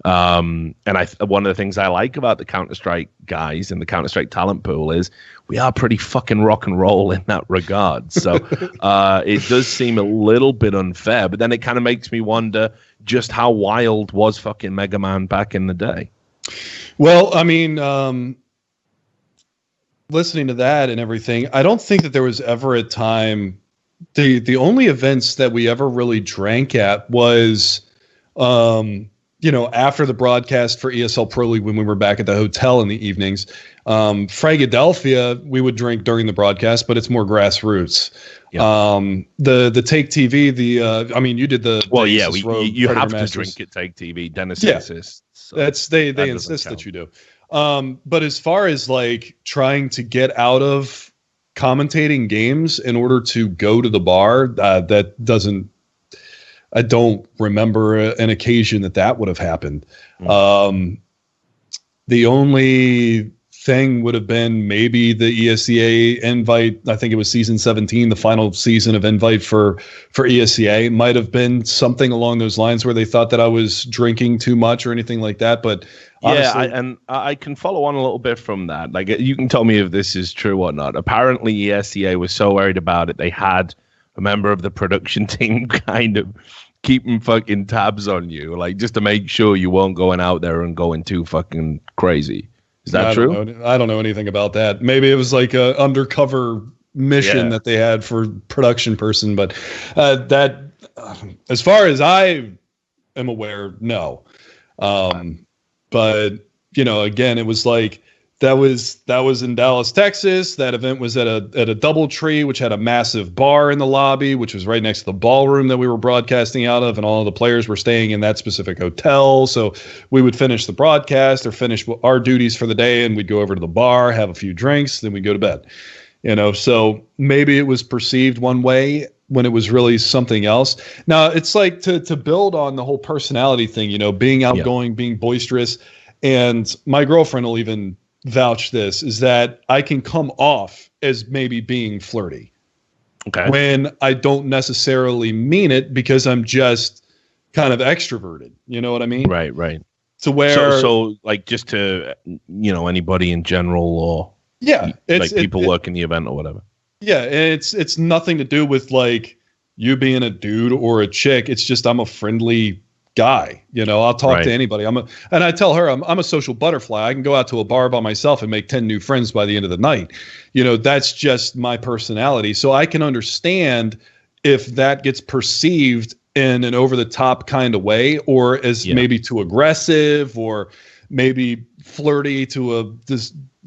And one of the things I like about the Counter-Strike guys and the Counter-Strike talent pool is we are pretty fucking rock and roll in that regard. So it does seem a little bit unfair, but then it kind of makes me wonder just how wild was fucking Mega Man back in the day. Well, I mean, listening to that and everything, I don't think that there was ever a time. The only events that we ever really drank at was, you know, after the broadcast for ESL Pro League when we were back at the hotel in the evenings. Philadelphia, we would drink during the broadcast, but it's more grassroots. Yep. The Take TV, I mean, you did the you have to drink at Take TV. Dennis insists. So they insist that you do. But as far as like trying to get out of commentating games in order to go to the bar, I don't remember an occasion that would have happened. Mm-hmm. The only thing would have been maybe the ESEA invite. I think it was season 17, the final season of invite for ESEA. Might have been something along those lines where they thought that I was drinking too much or anything like that. But honestly, I can follow on a little bit from that. Like, you can tell me if this is true or not. Apparently, ESEA was so worried about it, they had a member of the production team kind of keeping fucking tabs on you, like just to make sure you weren't going out there and going too fucking crazy. Is that true? I don't know anything about that. Maybe it was like a undercover mission that they had for production person, but that, as far as I am aware, no. But you know, again, it was like that was in Dallas, Texas. That event was at a DoubleTree, which had a massive bar in the lobby, which was right next to the ballroom that we were broadcasting out of, and all of the players were staying in that specific hotel. So we would finish the broadcast or finish our duties for the day, and we'd go over to the bar, have a few drinks, then we'd go to bed. You know, so maybe it was perceived one way when it was really something else. Now, it's like to build on the whole personality thing, you know, being outgoing, being boisterous, and my girlfriend will even vouch this, is that I can come off as maybe being flirty. Okay. When I don't necessarily mean it, because I'm just kind of extroverted. You know what I mean? Right. To where so like just to, you know, anybody in general, or like people working the event or whatever. Yeah, it's nothing to do with like you being a dude or a chick. It's just I'm a friendly guy. You know, I'll talk to anybody. And I tell her I'm a social butterfly. I can go out to a bar by myself and make 10 new friends by the end of the night. You know, that's just my personality. So I can understand if that gets perceived in an over the top kind of way, or as maybe too aggressive, or maybe flirty to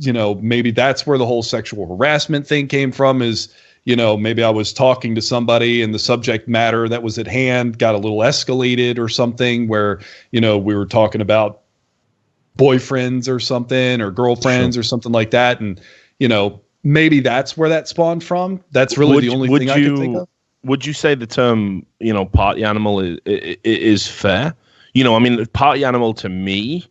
you know, maybe that's where the whole sexual harassment thing came from, is, you know, maybe I was talking to somebody and the subject matter that was at hand got a little escalated or something, where, you know, we were talking about boyfriends or something, or girlfriends or something like that. And, you know, maybe that's where that spawned from. That's really the only thing I can think of. Would you say the term, you know, party animal is fair? You know, I mean, party animal to me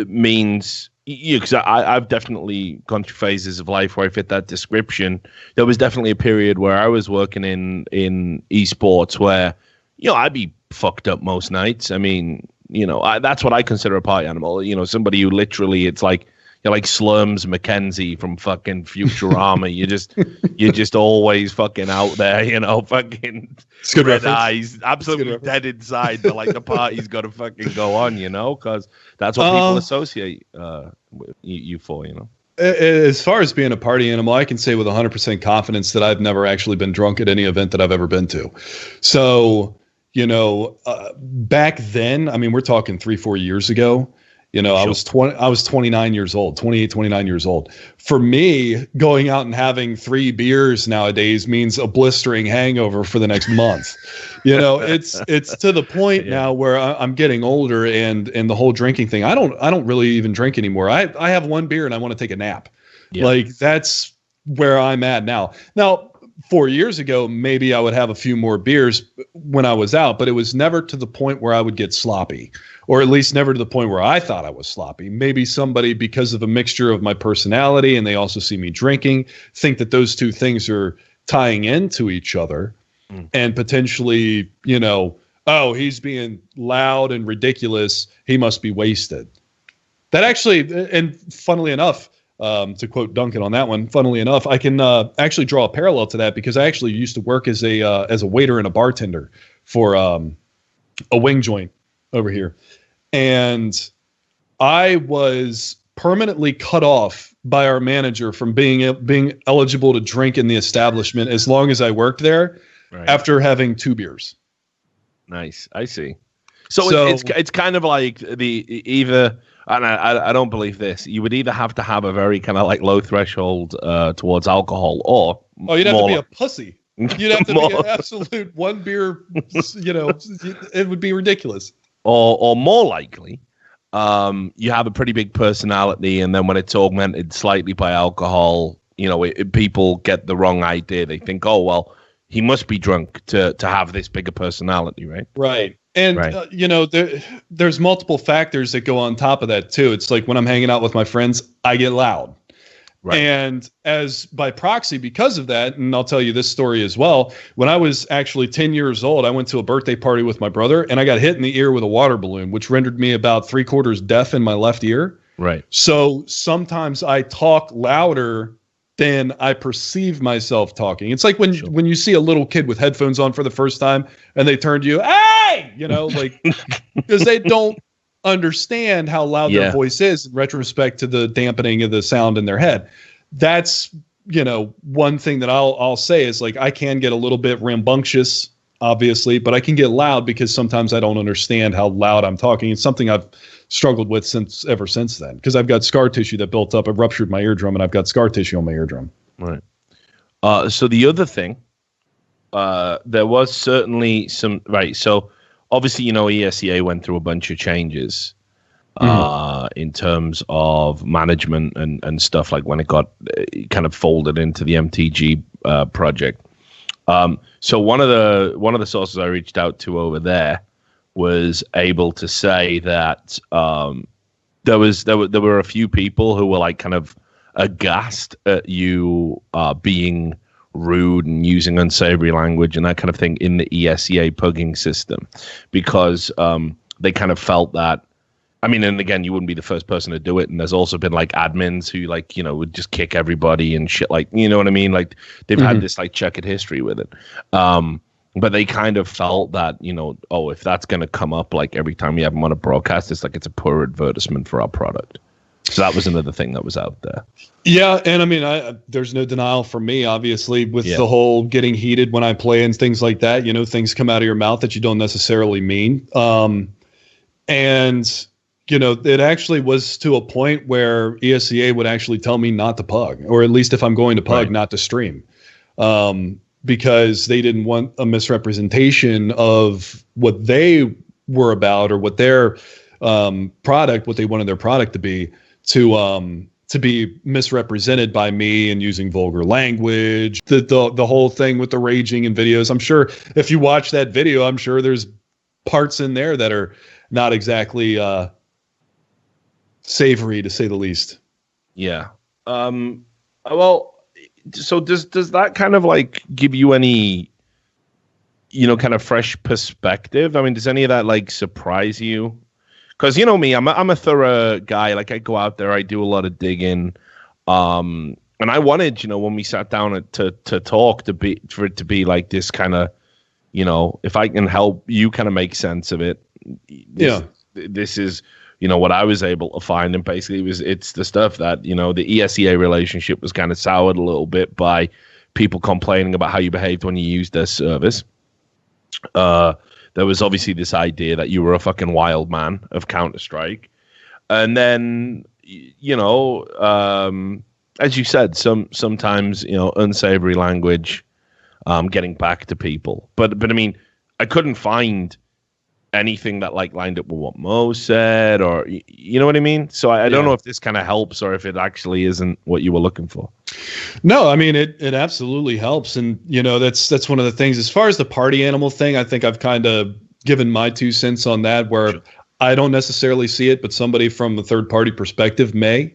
means, because I've definitely gone through phases of life where I fit that description. There was definitely a period where I was working in esports where, you know, I'd be fucked up most nights. I mean, you know, that's what I consider a party animal. You know, somebody who literally, it's like, you're like Slurms McKenzie from fucking Futurama. You're just always fucking out there, you know, fucking red reference. eyes, absolutely dead inside, but like the party's got to fucking go on, you know, because that's what people associate with you for, you know. As far as being a party animal, I can say with 100% confidence that I've never actually been drunk at any event that I've ever been to. So, you know, back then, I mean, we're talking 3-4 years ago. You know, sure. I was 29 years old, 28, 29 years old. For me, going out and having 3 beers nowadays means a blistering hangover for the next month. You know, it's to the point now where I'm getting older and the whole drinking thing. I don't really even drink anymore. I have 1 beer and I want to take a nap. Yeah. Like that's where I'm at now. Now, 4 years ago, maybe I would have a few more beers when I was out, but it was never to the point where I would get sloppy. Or at least never to the point where I thought I was sloppy. Maybe somebody, because of a mixture of my personality and they also see me drinking, think that those two things are tying into each other and potentially, you know, oh, he's being loud and ridiculous. He must be wasted. That actually, and funnily enough, to quote Duncan on that one, funnily enough, I can actually draw a parallel to that because I actually used to work as a waiter and a bartender for a wing joint over here. And I was permanently cut off by our manager from being eligible to drink in the establishment as long as I worked there after having 2 beers. Nice. I see. So it's kind of like either, and I don't believe this, you would either have to have a very kind of like low threshold towards alcohol or you'd have to be a pussy. You'd have to be an absolute 1 beer, you know, it would be ridiculous. Or more likely, you have a pretty big personality, and then when it's augmented slightly by alcohol, you know, people get the wrong idea. They think, oh, well, he must be drunk to have this bigger personality, right? Right. And, you know, there's multiple factors that go on top of that, too. It's like when I'm hanging out with my friends, I get loud. Right. And as by proxy, because of that, and I'll tell you this story as well, when I was actually 10 years old, I went to a birthday party with my brother and I got hit in the ear with a water balloon, which rendered me about 3/4 deaf in my left ear. Right. So sometimes I talk louder than I perceive myself talking. It's like when you see a little kid with headphones on for the first time and they turn to you, hey, you know, like, because they don't understand how loud their voice is in retrospect to the dampening of the sound in their head. That's, you know, one thing that I'll say is like, I can get a little bit rambunctious, obviously, but I can get loud because sometimes I don't understand how loud I'm talking. It's something I've struggled with ever since then, because I've got scar tissue that built up. I've ruptured my eardrum and I've got scar tissue on my eardrum. Right. So the other thing, there was certainly some, right. So obviously, you know, ESEA went through a bunch of changes in terms of management and stuff, like when it got kind of folded into the MTG project. So one of the sources I reached out to over there was able to say that there were a few people who were like kind of aghast at you being rude and using unsavory language and that kind of thing in the ESEA pugging system, because they kind of felt that, I mean, and again, you wouldn't be the first person to do it, and there's also been like admins who, like, you know, would just kick everybody and shit, like, you know what I mean, like they've had this like checkered history with it, but they kind of felt that, you know, oh, if that's going to come up like every time you have them on a broadcast, it's like it's a poor advertisement for our product. So that was another thing that was out there. Yeah, and I mean, there's no denial from me, obviously, with the whole getting heated when I play and things like that. You know, things come out of your mouth that you don't necessarily mean. And, you know, it actually was to a point where ESEA would actually tell me not to pug, or at least if I'm going to pug, not to stream, because they didn't want a misrepresentation of what they were about or what their product, what they wanted their product to be, to be misrepresented by me and using vulgar language, the whole thing with the raging in videos. I'm sure if you watch that video, I'm sure there's parts in there that are not exactly savory, to say the least. Yeah. Well, so does that kind of like give you any, you know, kind of fresh perspective? I mean, does any of that like surprise you? because you know me, I'm a thorough guy. Like I go out there, I do a lot of digging, and I wanted, you know, when we sat down to talk, for it to be like this kind of, you know, if I can help you kind of make sense of it. This is, you know, what I was able to find, and basically it's the stuff that, you know, the ESEA relationship was kind of soured a little bit by people complaining about how you behaved when you used their service. There was obviously this idea that you were a fucking wild man of Counter-Strike, and then, you know, as you said, sometimes, you know, unsavory language, getting back to people, but I mean, I couldn't find anything that like lined up with what Mo said, or you know what I mean? So I don't know if this kind of helps or if it actually isn't what you were looking for. No, I mean, it absolutely helps. And, you know, that's one of the things. As far as the party animal thing, I think I've kind of given my 2 cents on that, where sure. I don't necessarily see it, but somebody from a third party perspective may.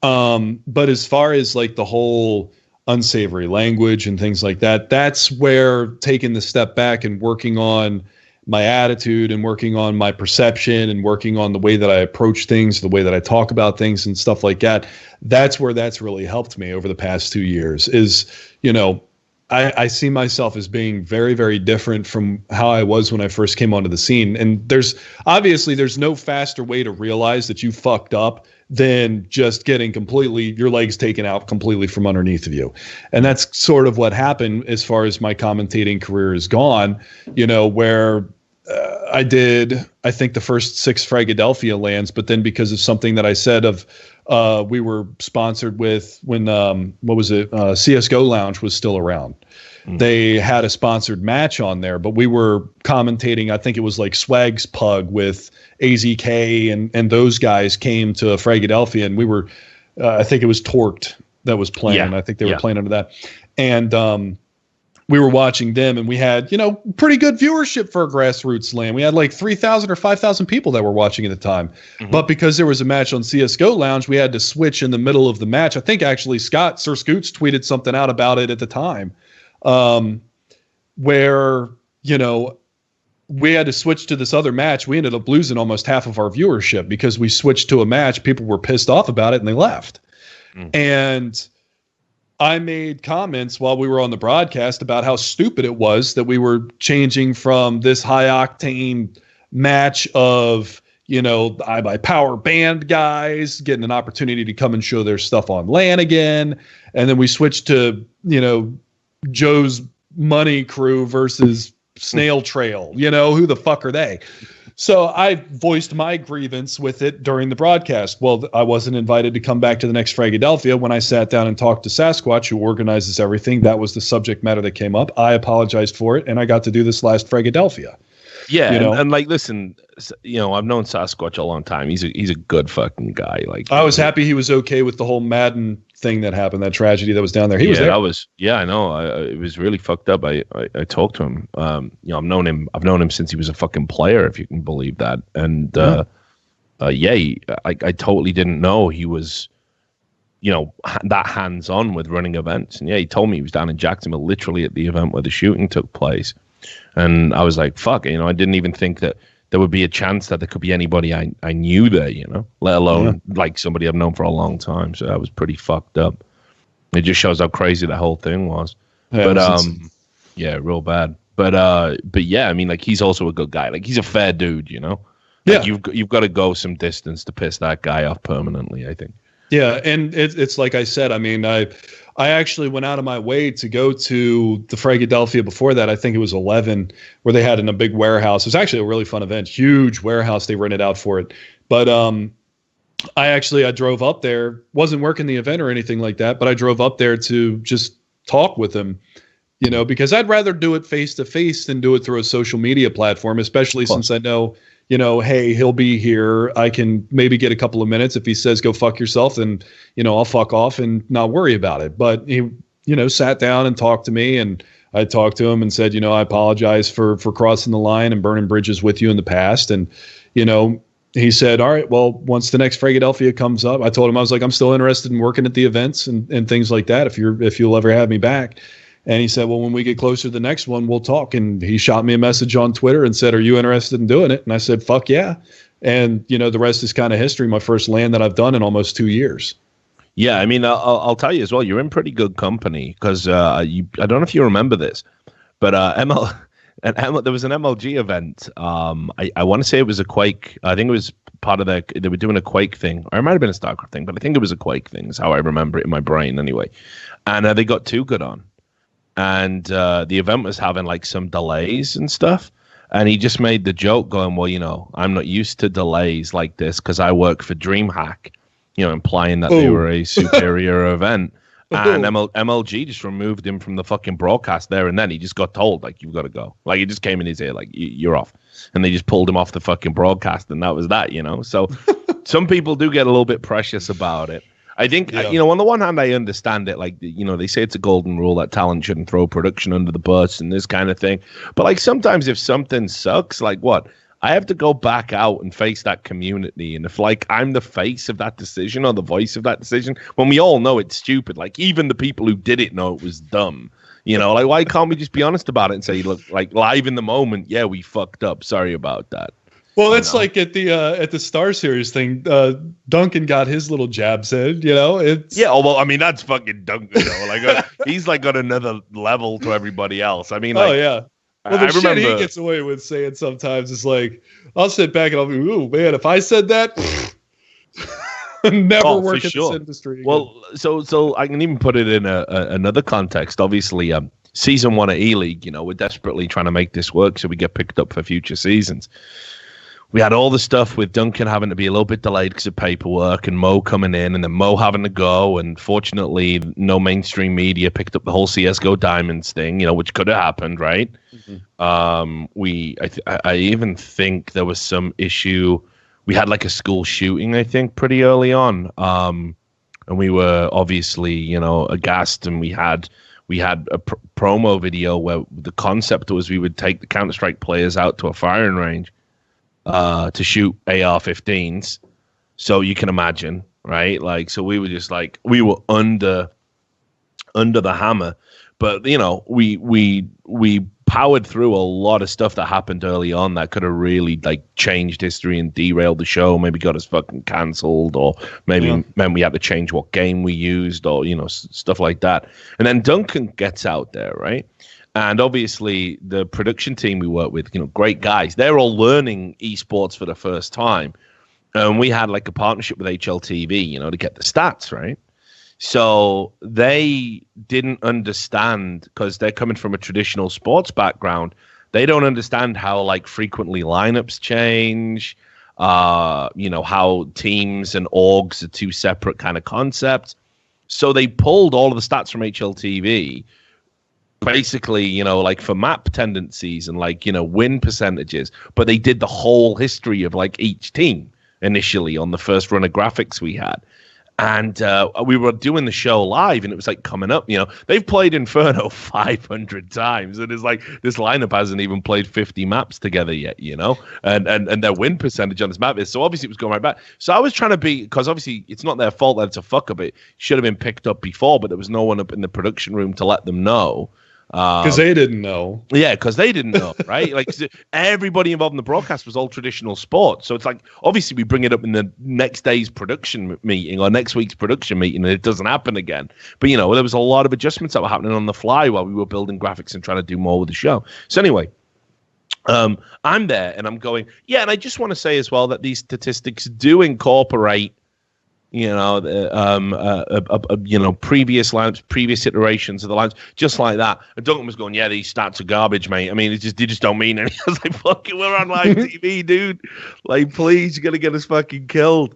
But as far as like the whole unsavory language and things like that, that's where taking the step back and working on my attitude and working on my perception and working on the way that I approach things, the way that I talk about things and stuff like that. That's where that's really helped me over the past 2 years is, you know, I see myself as being very, very different from how I was when I first came onto the scene. And there's no faster way to realize that you fucked up than just getting your legs taken out completely from underneath of you. And that's sort of what happened as far as my commentating career is gone, you know, where I did, I think, the first 6 Philadelphia lands, but then because of something that I said we were sponsored with when, CSGO Lounge was still around. They had a sponsored match on there, but we were commentating, I think it was like Swag's Pug with AZK and those guys came to Philadelphia, and we were, I think it was Torqued that was playing. Yeah. I think they were playing under that. And we were watching them, and we had, you know, pretty good viewership for a grassroots LAN. We had like 3,000 or 5,000 people that were watching at the time. Mm-hmm. But because there was a match on CSGO Lounge, we had to switch in the middle of the match. I think actually Sir Scoots tweeted something out about it at the time, where, you know, we had to switch to this other match. We ended up losing almost half of our viewership because we switched to a match. People were pissed off about it and they left. And I made comments while we were on the broadcast about how stupid it was that we were changing from this high octane match of, you know, I Power Band guys getting an opportunity to come and show their stuff on LAN again. And then we switched to, you know, Joe's Money Crew versus Snail Trail. You know, who the fuck are they? So I voiced my grievance with it during the broadcast. Well, I wasn't invited to come back to the next Philadelphia. When I sat down and talked to Sasquatch, who organizes everything, that was the subject matter that came up. I apologized for it, and I got to do this last Philadelphia. Yeah, you know? and like, listen, you know, I've known Sasquatch a long time. He's a good fucking guy. Like, I was happy he was okay with the whole Madden thing that happened, that tragedy that was down there. He was there. I know. It was really fucked up. I talked to him. You know, I've known him since he was a fucking player, if you can believe that. And I totally didn't know he was, you know, that hands on with running events. And yeah, he told me he was down in Jacksonville, literally at the event where the shooting took place. And I was like, fuck, you know, I didn't even think that there would be a chance that there could be anybody I knew there, you know, let alone like somebody I've known for a long time. So that was pretty fucked up. It just shows how crazy that whole thing was. Yeah, but yeah, real bad. But yeah, I mean, like, he's also a good guy. Like, he's a fair dude, you know. Like, you've got to go some distance to piss that guy off permanently, I think. Yeah, and it's like I said. I mean, I actually went out of my way to go to the Philadelphia before that. I think it was 11, where they had in a big warehouse. It was actually a really fun event, huge warehouse. They rented out for it. But I drove up there, wasn't working the event or anything like that, but I drove up there to just talk with him, you know, because I'd rather do it face to face than do it through a social media platform, especially since I know, you know, hey, he'll be here. I can maybe get a couple of minutes. If he says go fuck yourself, then, you know, I'll fuck off and not worry about it. But he, you know, sat down and talked to me, and I talked to him and said, you know, I apologize for crossing the line and burning bridges with you in the past. And, you know, he said, all right, well, once the next Philadelphia comes up, I told him, I was like, I'm still interested in working at the events and things like that, if you'll ever have me back. And he said, well, when we get closer to the next one, we'll talk. And he shot me a message on Twitter and said, are you interested in doing it? And I said, fuck yeah. And, the rest is kind of history. My first LAN that I've done in almost 2 years. Yeah, I mean, I'll tell you as well. You're in pretty good company because I don't know if you remember this, but there was an MLG event. I want to say it was a Quake. I think it was part of they were doing a Quake thing, or it might have been a StarCraft thing, but I think it was a Quake thing. Is how I remember it in my brain anyway. And they got Too Good on, and the event was having like some delays and stuff. And he just made the joke going, well, I'm not used to delays like this because I work for DreamHack, implying that they were a superior event. And MLG just removed him from the fucking broadcast there and then. He just got told, like, you've got to go. Like, it just came in his ear, like, you're off. And they just pulled him off the fucking broadcast, and that was that, So some people do get a little bit precious about it. I think, on the one hand, I understand it. Like, they say it's a golden rule that talent shouldn't throw production under the bus and this kind of thing. But, like, sometimes if something sucks, like what? I have to go back out and face that community. And if, like, I'm the face of that decision or the voice of that decision, when we all know it's stupid, like, even the people who did it know it was dumb. Like, why can't we just be honest about it and say, look, like, live in the moment, yeah, we fucked up. Sorry about that. Well, it's like at the Star Series thing, Duncan got his little jabs in, It's well, I mean, that's fucking Duncan, Like, he's like on another level to everybody else. I mean, like, oh yeah. Well, the shit he gets away with saying sometimes is like, I'll sit back and I'll be, ooh, man, if I said that, never work in this industry again. Well, so I can even put it in another context. Obviously, season 1 of E-League, we're desperately trying to make this work so we get picked up for future seasons. We had all the stuff with Duncan having to be a little bit delayed because of paperwork and Mo coming in and then Mo having to go. And fortunately, no mainstream media picked up the whole CSGO Diamonds thing, which could have happened, right? Mm-hmm. I even think there was some issue. We had like a school shooting, I think, pretty early on. And we were obviously, aghast, and we had a promo video where the concept was we would take the Counter-Strike players out to a firing range to shoot AR-15s. So you can imagine, right? Like, so we were just like, we were under the hammer, but we powered through a lot of stuff that happened early on that could have really like changed history and derailed the show, maybe got us fucking cancelled, or maybe meant we had to change what game we used, or, stuff like that. And then Duncan gets out there, right? And obviously, the production team we work with, great guys. They're all learning esports for the first time. And we had like a partnership with HLTV, to get the stats, right? So they didn't understand, because they're coming from a traditional sports background. They don't understand how like frequently lineups change, how teams and orgs are two separate kind of concepts. So they pulled all of the stats from HLTV, basically, like for map tendencies and like, win percentages, but they did the whole history of like each team initially on the first run of graphics we had. And we were doing the show live, and it was like coming up, they've played Inferno 500 times, and it's like this lineup hasn't even played 50 maps together yet, and their win percentage on this map is, so obviously it was going right back. So I was trying to be, because obviously it's not their fault that it's a fuck up, it should have been picked up before, but there was no one up in the production room to let them know. Because they didn't know. Yeah, because they didn't know, right? Like, everybody involved in the broadcast was all traditional sports. So it's like, obviously, we bring it up in the next day's production meeting or next week's production meeting, and it doesn't happen again. But, there was a lot of adjustments that were happening on the fly while we were building graphics and trying to do more with the show. So anyway, I'm there, and I'm going, yeah, and I just want to say as well that these statistics do incorporate previous lineups, previous iterations of the lines, just like that. And Duncan was going, yeah, these stats are garbage, mate. I mean, they just don't mean anything. I was like, fucking, we're on live TV, dude. Like, please, you're going to get us fucking killed.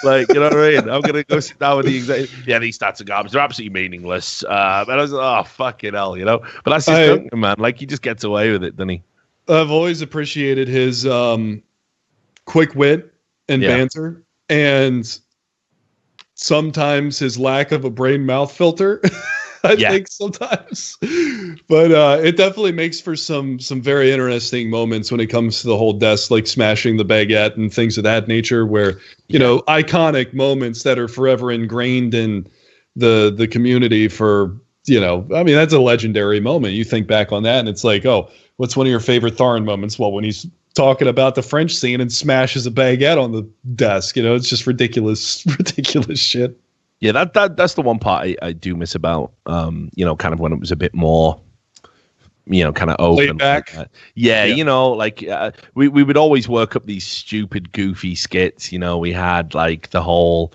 Like, you know what I mean? I'm going to go sit down with the executive. Yeah, these stats are garbage. They're absolutely meaningless. And I was like, oh, fucking hell, But that's just Duncan, man. Like, he just gets away with it, doesn't he? I've always appreciated his quick wit and banter, and sometimes his lack of a brain mouth filter. I think sometimes, but it definitely makes for some very interesting moments when it comes to the whole desk, like smashing the baguette and things of that nature, where iconic moments that are forever ingrained in the community for, I mean, that's a legendary moment. You think back on that and it's like, oh, what's one of your favorite Tharn moments? Well, when he's talking about the French scene and smashes a baguette on the desk. It's just ridiculous shit. Yeah, that's the one part I do miss about, kind of when it was a bit more, kind of open. Laid back. Yeah, we would always work up these stupid, goofy skits. We had like the whole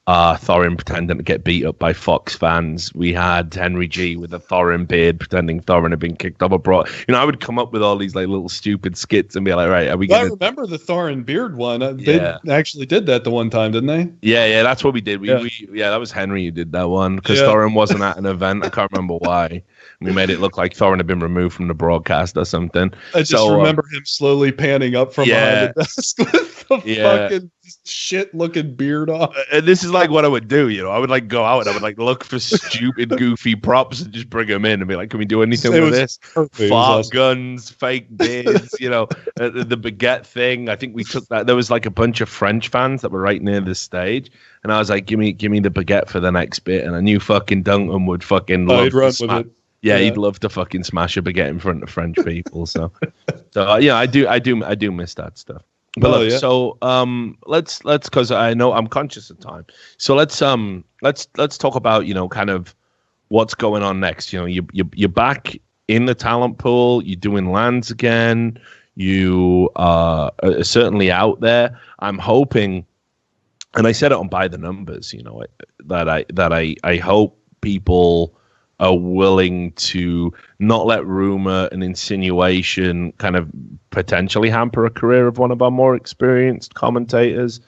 Thorin pretending to get beat up by Fox fans. We had Henry G with a Thorin beard pretending Thorin had been kicked off a broad. I would come up with all these like little stupid skits and be like, right, are we I remember the Thorin beard one. Yeah. They actually did that the one time, didn't they? Yeah, that's what we did. That was Henry who did that one because Thorin wasn't at an event. I can't remember why. We made it look like Thorin had been removed from the broadcast or something. I just remember him slowly panning up from behind the desk with the fucking shit-looking beard on. And this is like what I would do, I would like go out and I would like look for stupid, goofy props and just bring them in and be like, can we do anything with this? Fart guns, fake beards, the baguette thing. I think we took that. There was like a bunch of French fans that were right near the stage. And I was like, give me the baguette for the next bit. And I knew fucking Duncan would fucking love run with it. Yeah, he'd love to fucking smash a baguette in front of French people. So I do miss that stuff. But so let's because I know I'm conscious of time. So let's talk about kind of what's going on next. You're back in the talent pool. You're doing lands again. You are certainly out there. I'm hoping, and I said it on By the Numbers. That I hope people are willing to not let rumor and insinuation kind of potentially hamper a career of one of our more experienced commentators.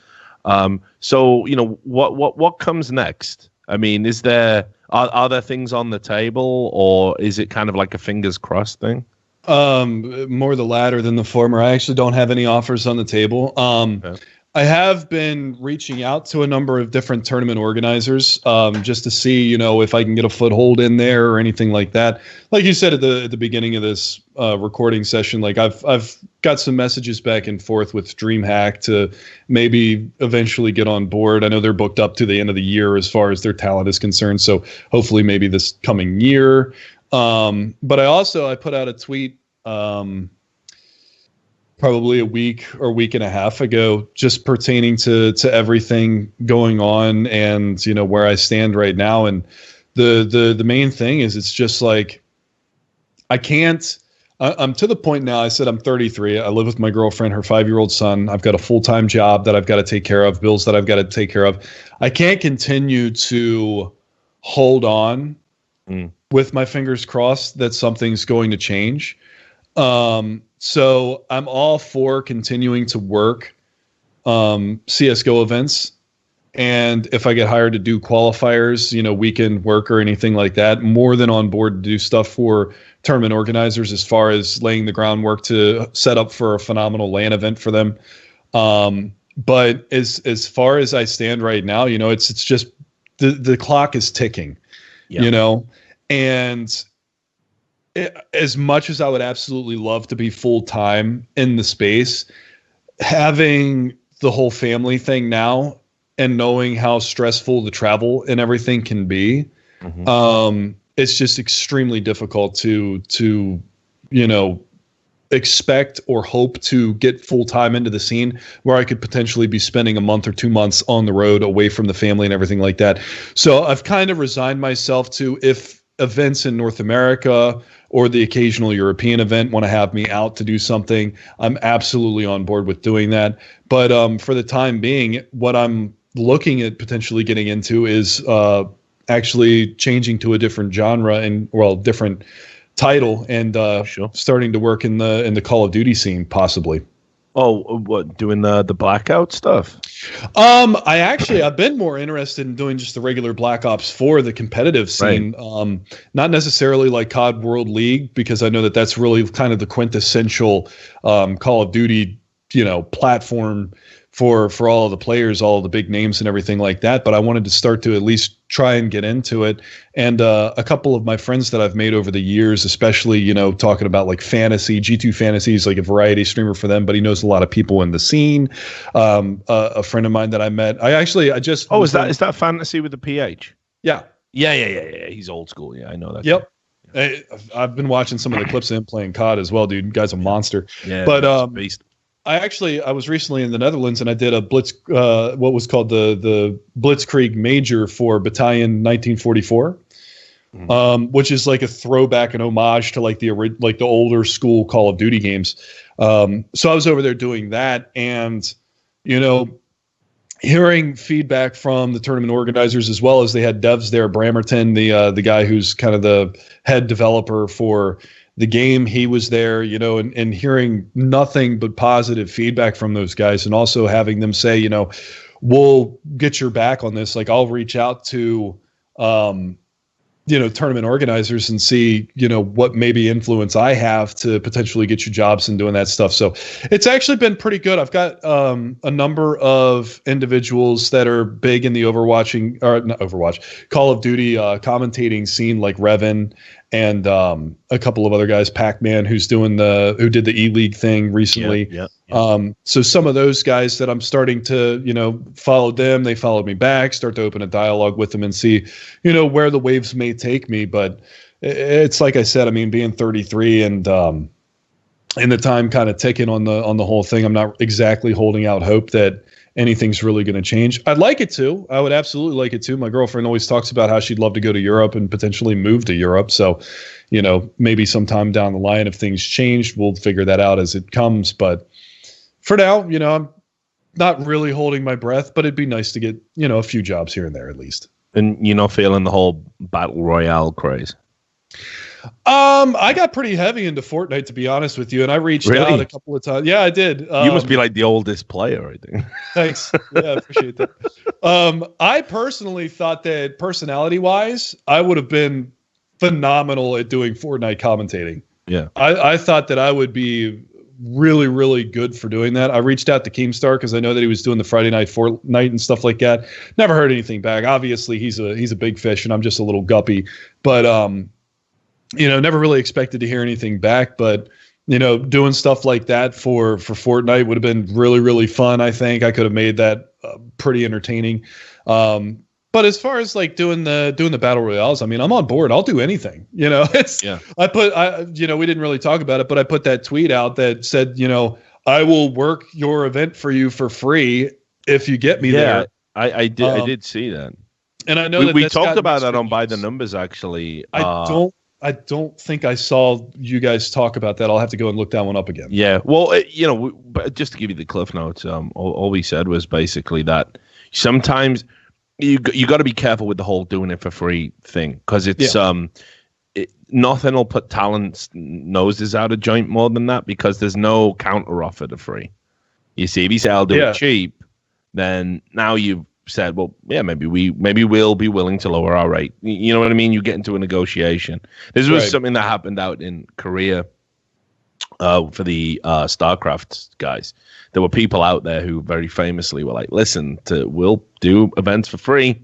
So what comes next? I mean, are there things on the table, or is it kind of like a fingers crossed thing? More the latter than the former. I actually don't have any offers on the table. Okay. I have been reaching out to a number of different tournament organizers just to see, if I can get a foothold in there or anything like that. Like you said at the beginning of this recording session, like I've got some messages back and forth with DreamHack to maybe eventually get on board. I know they're booked up to the end of the year as far as their talent is concerned, so hopefully maybe this coming year. But I put out a tweet probably a week or week and a half ago, just pertaining to everything going on and, where I stand right now. And the main thing is, it's just like, I'm to the point now. I said, I'm 33. I live with my girlfriend, her 5-year-old son. I've got a full-time job that I've got to take care of, bills that I've got to take care of. I can't continue to hold on with my fingers crossed that something's going to change. So I'm all for continuing to work CSGO events. And if I get hired to do qualifiers, weekend work or anything like that, more than on board to do stuff for tournament organizers as far as laying the groundwork to set up for a phenomenal LAN event for them. But as far as I stand right now, it's just the clock is ticking, and as much as I would absolutely love to be full-time in the space, having the whole family thing now and knowing how stressful the travel and everything can be, it's just extremely difficult to expect or hope to get full-time into the scene where I could potentially be spending a month or 2 months on the road away from the family and everything like that. So I've kind of resigned myself to, if events in North America or the occasional European event want to have me out to do something, I'm absolutely on board with doing that. But for the time being, what I'm looking at potentially getting into is actually changing to a different genre and different title and starting to work in the Call of Duty scene, possibly. Oh, what, doing the blackout stuff? I've been more interested in doing just the regular Black Ops 4, the competitive scene. Right. Not necessarily like COD World League, because I know that that's really kind of the quintessential Call of Duty, platform for all of the players, all of the big names and everything like that. But I wanted to start to at least try and get into it. And a couple of my friends that I've made over the years, especially, talking about like fantasy, G2 Fantasy is like a variety streamer for them, but he knows a lot of people in the scene. A friend of mine that I met, is that fantasy with the PH? Yeah. Yeah. He's old school. Yeah, I know that. Yep. I've been watching some of the clips of him playing COD as well, dude. Guy's a monster. Yeah, but beast. I was recently in the Netherlands and I did a blitz, what was called the Blitzkrieg Major for Battalion 1944, which is like a throwback and homage to like the older school Call of Duty games. So I was over there doing that, and hearing feedback from the tournament organizers, as well as they had devs there. Bramerton, the guy who's kind of the head developer for the game, he was there, and hearing nothing but positive feedback from those guys, and also having them say, we'll get your back on this. Like, I'll reach out to, tournament organizers and see, what maybe influence I have to potentially get you jobs and doing that stuff. So it's actually been pretty good. I've got a number of individuals that are big in the Call of Duty commentating scene, like Revan and a couple of other guys, Pac-Man, who did the E-League thing recently. Yeah. So some of those guys that I'm starting to, follow them, they followed me back, start to open a dialogue with them and see, where the waves may take me. But it's like I said, I mean, being 33 and the time kind of ticking on the whole thing, I'm not exactly holding out hope that anything's really going to change. I'd like it to. I would absolutely like it to. My girlfriend always talks about how she'd love to go to Europe and potentially move to Europe. So, maybe sometime down the line, if things change, we'll figure that out as it comes. But for now, I'm not really holding my breath, but it'd be nice to get, a few jobs here and there at least. And you're not feeling the whole battle royale craze? I got pretty heavy into Fortnite, to be honest with you, and I reached out a couple of times. Yeah, I did. You must be like the oldest player, I think. Thanks. Yeah, I appreciate that. I personally thought that personality-wise, I would have been phenomenal at doing Fortnite commentating. Yeah. I thought that I would be really, really good for doing that. I reached out to Keemstar because I know that he was doing the Friday night Fortnite and stuff like that. Never heard anything back. Obviously, he's a big fish, and I'm just a little guppy. But never really expected to hear anything back. But doing stuff like that for Fortnite would have been really, really fun. I think I could have made that pretty entertaining. But as far as like doing the battle royales, I mean, I'm on board. I'll do anything. We didn't really talk about it, but I put that tweet out that said, I will work your event for you for free if you get me there. I did see that. And I know we talked about that on By the Numbers, actually. I don't think I saw you guys talk about that. I'll have to go and look that one up again. Yeah. Well, but just to give you the cliff notes, all we said was basically that sometimes you got to be careful with the whole doing it for free thing, because it's nothing will put talent's noses out of joint more than that, because there's no counter offer to free. You see, if you say I'll do it cheap, then now you've said, well, yeah, maybe we'll be willing to lower our rate. You know what I mean? You get into a negotiation. This was something that happened out in Korea for the StarCraft guys. There were people out there who very famously were like, listen, we'll do events for free.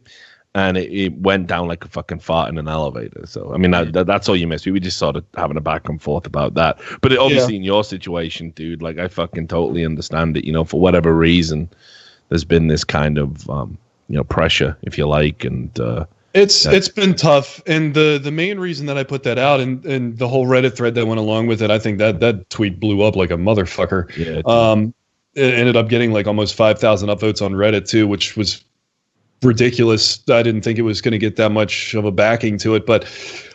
And it went down like a fucking fart in an elevator. So, I mean, that's all you missed. We were just sort of having a back and forth about that. But obviously in your situation, dude, like, I fucking totally understand it. For whatever reason, there's been this kind of, pressure, if you like. And it's been tough. And the main reason that I put that out and the whole Reddit thread that went along with it, I think that tweet blew up like a motherfucker. Yeah, it ended up getting like almost 5,000 upvotes on Reddit too, which was ridiculous. I didn't think it was going to get that much of a backing to it, but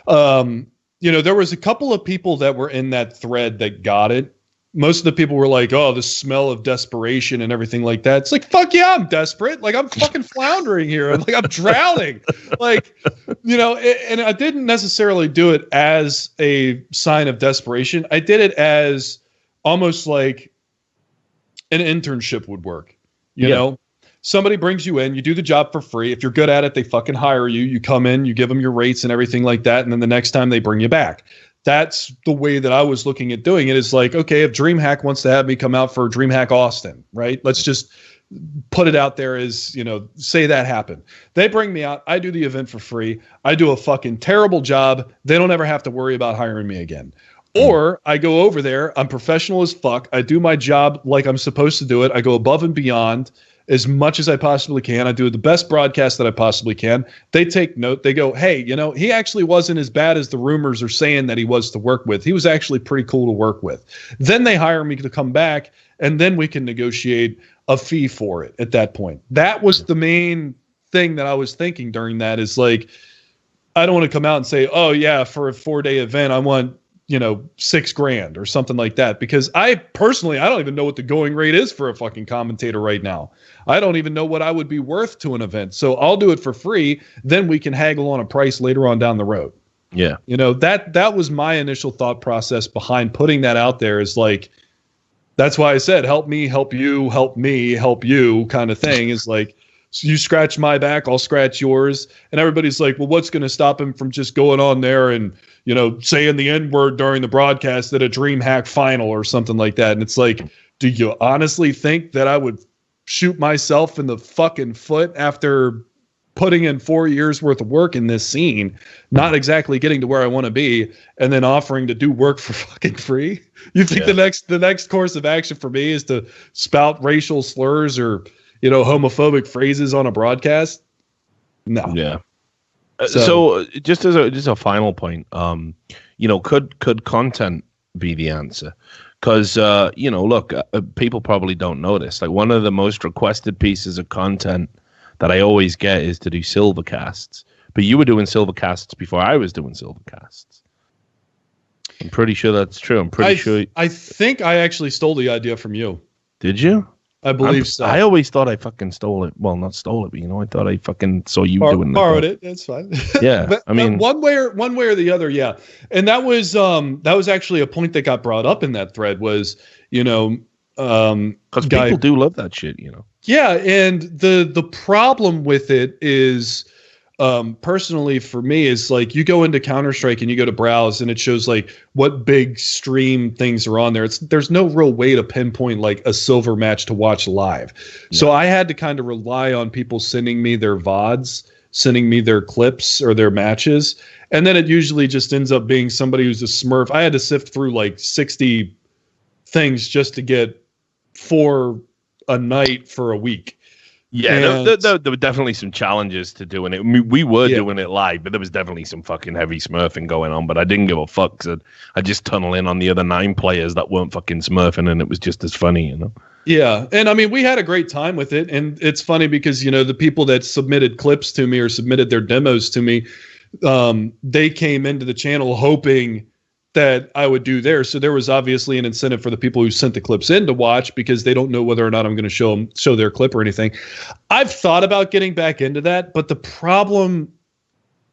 there was a couple of people that were in that thread that got it. Most of the people were like, oh, the smell of desperation and everything like that. It's like, fuck yeah, I'm desperate. Like, I'm fucking floundering here. Like, I'm drowning. Like, and I didn't necessarily do it as a sign of desperation. I did it as almost like an internship would work. You know, somebody brings you in, you do the job for free. If you're good at it, they fucking hire you. You come in, you give them your rates and everything like that. And then the next time they bring you back. That's the way that I was looking at doing it. Is like, okay, if DreamHack wants to have me come out for DreamHack Austin, right? Let's just put it out there as, say that happened. They bring me out. I do the event for free. I do a fucking terrible job. They don't ever have to worry about hiring me again. Or I go over there. I'm professional as fuck. I do my job like I'm supposed to do it. I go above and beyond. as much as I possibly can. I do the best broadcast that I possibly can. They take note. They go, hey, he actually wasn't as bad as the rumors are saying that he was to work with. He was actually pretty cool to work with. Then they hire me to come back, and then we can negotiate a fee for it at that point. That was the main thing that I was thinking during that, is like, I don't want to come out and say, oh yeah, for a 4-day event, I want, $6,000 or something like that. Because I don't even know what the going rate is for a fucking commentator right now. I don't even know what I would be worth to an event. So I'll do it for free. Then we can haggle on a price later on down the road. Yeah. That was my initial thought process behind putting that out there, is like, that's why I said, help me, help you, help me, help you kind of thing, is like, so you scratch my back, I'll scratch yours. And everybody's like, well, what's going to stop him from just going on there and, saying the N-word during the broadcast at a DreamHack final or something like that? And it's like, do you honestly think that I would shoot myself in the fucking foot after putting in 4 years worth of work in this scene, not exactly getting to where I want to be, and then offering to do work for fucking free? You think the next course of action for me is to spout racial slurs or homophobic phrases on a broadcast? No. Yeah. So just as a final point, could content be the answer? Because look, people probably don't know this. Like, one of the most requested pieces of content that I always get is to do silvercasts. But you were doing silvercasts before I was doing silvercasts. I'm pretty sure that's true. I'm pretty sure. I think I actually stole the idea from you. Did you? I believe so. I always thought I fucking stole it. Well, not stole it, but I thought I fucking saw you doing it. Borrowed it. That's fine. Yeah, but, I mean, one way or the other, yeah. And that was actually a point that got brought up in that thread, was because people do love that shit, Yeah, and the problem with it is, personally for me, is like, you go into Counter-Strike and you go to browse and it shows like what big stream things are on there. There's no real way to pinpoint like a silver match to watch live. Yeah. So I had to kind of rely on people sending me their VODs, sending me their clips or their matches. And then it usually just ends up being somebody who's a smurf. I had to sift through like 60 things just to get 4 a night for a week. Yeah, there were definitely some challenges to doing it. I mean, we were doing it live, but there was definitely some fucking heavy smurfing going on. But I didn't give a fuck, because I just tunnel in on the other 9 players that weren't fucking smurfing, and it was just as funny, Yeah, and I mean, we had a great time with it, and it's funny because the people that submitted clips to me or submitted their demos to me, they came into the channel hoping that I would do there. So there was obviously an incentive for the people who sent the clips in to watch, because they don't know whether or not I'm going to show their clip or anything. I've thought about getting back into that, but the problem,